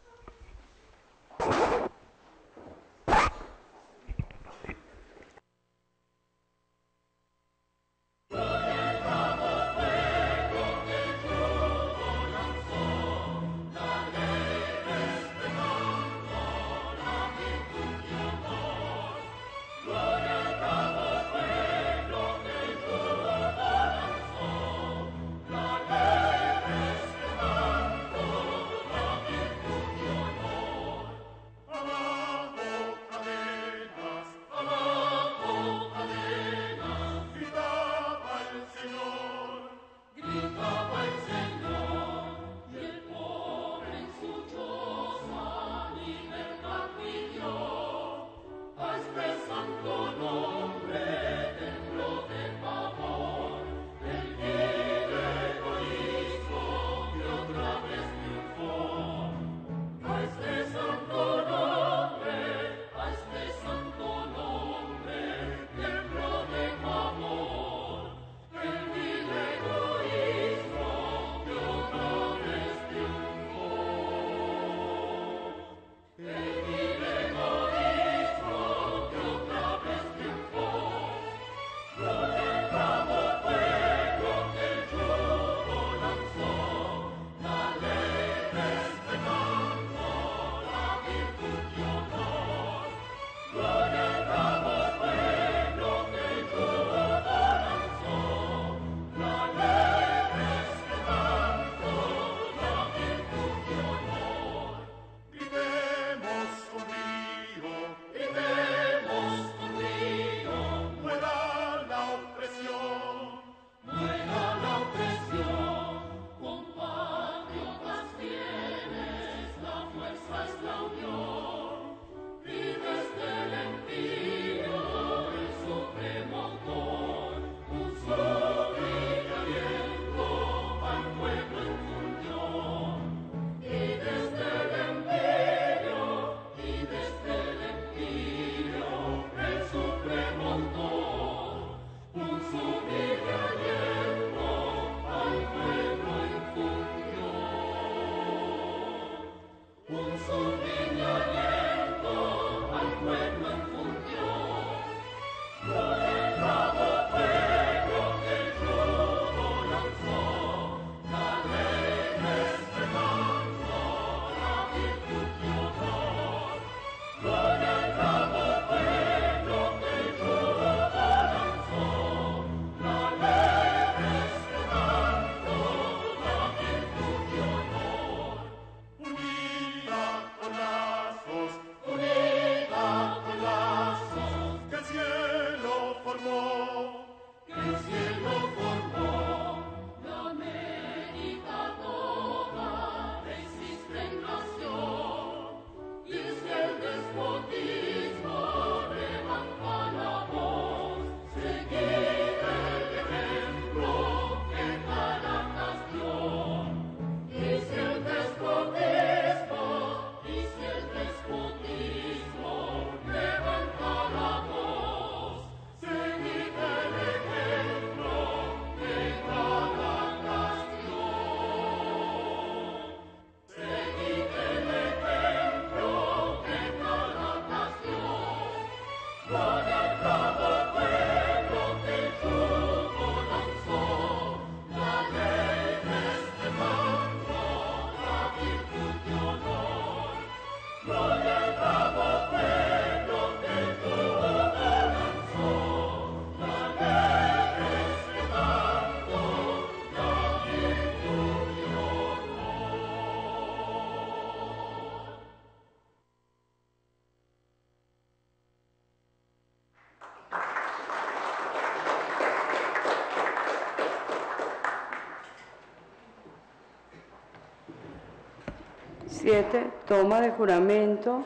S1: Toma de juramento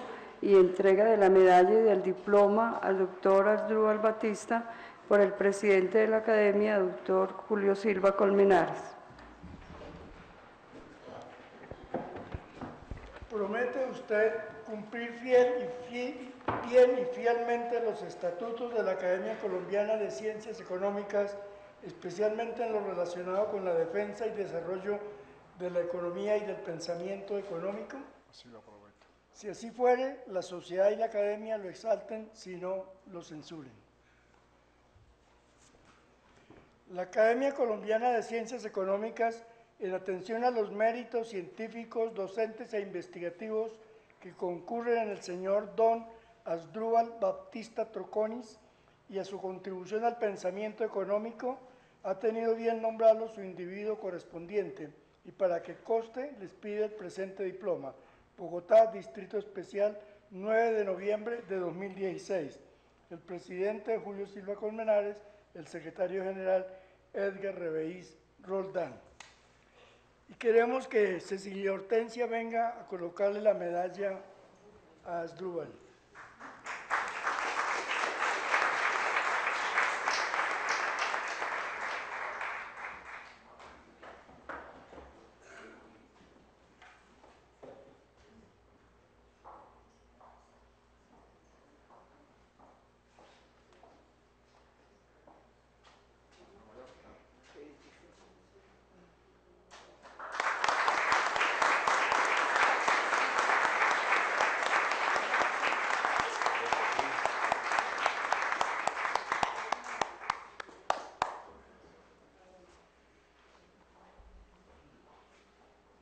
S1: y entrega de la medalla y del diploma al doctor Asdrúbal Batista por el presidente de la Academia, doctor Julio Silva Colmenares.
S2: ¿Promete usted cumplir fiel y fielmente los estatutos de la Academia Colombiana de Ciencias Económicas, especialmente en lo relacionado con la defensa y desarrollo de la economía y del pensamiento económico?
S3: Así lo prometo.
S2: Si así fuere, la sociedad y la academia lo exalten, si no, lo censuren. La Academia Colombiana de Ciencias Económicas, en atención a los méritos científicos, docentes e investigativos que concurren en el señor Don Asdrúbal Batista Troconis y a su contribución al pensamiento económico, ha tenido bien nombrarlo su individuo correspondiente, y para que conste, les pide el presente diploma. Bogotá, Distrito Especial, 9 de noviembre de 2016. El presidente Julio Silva Colmenares, el secretario general Edgar Reveís Roldán. Y queremos que Cecilia Hortensia venga a colocarle la medalla a Asdrúbal.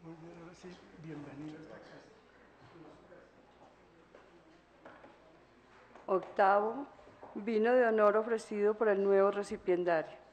S2: Muy bien, ahora sí, bienvenido.
S1: Octavo, vino de honor ofrecido por el nuevo recipiendario.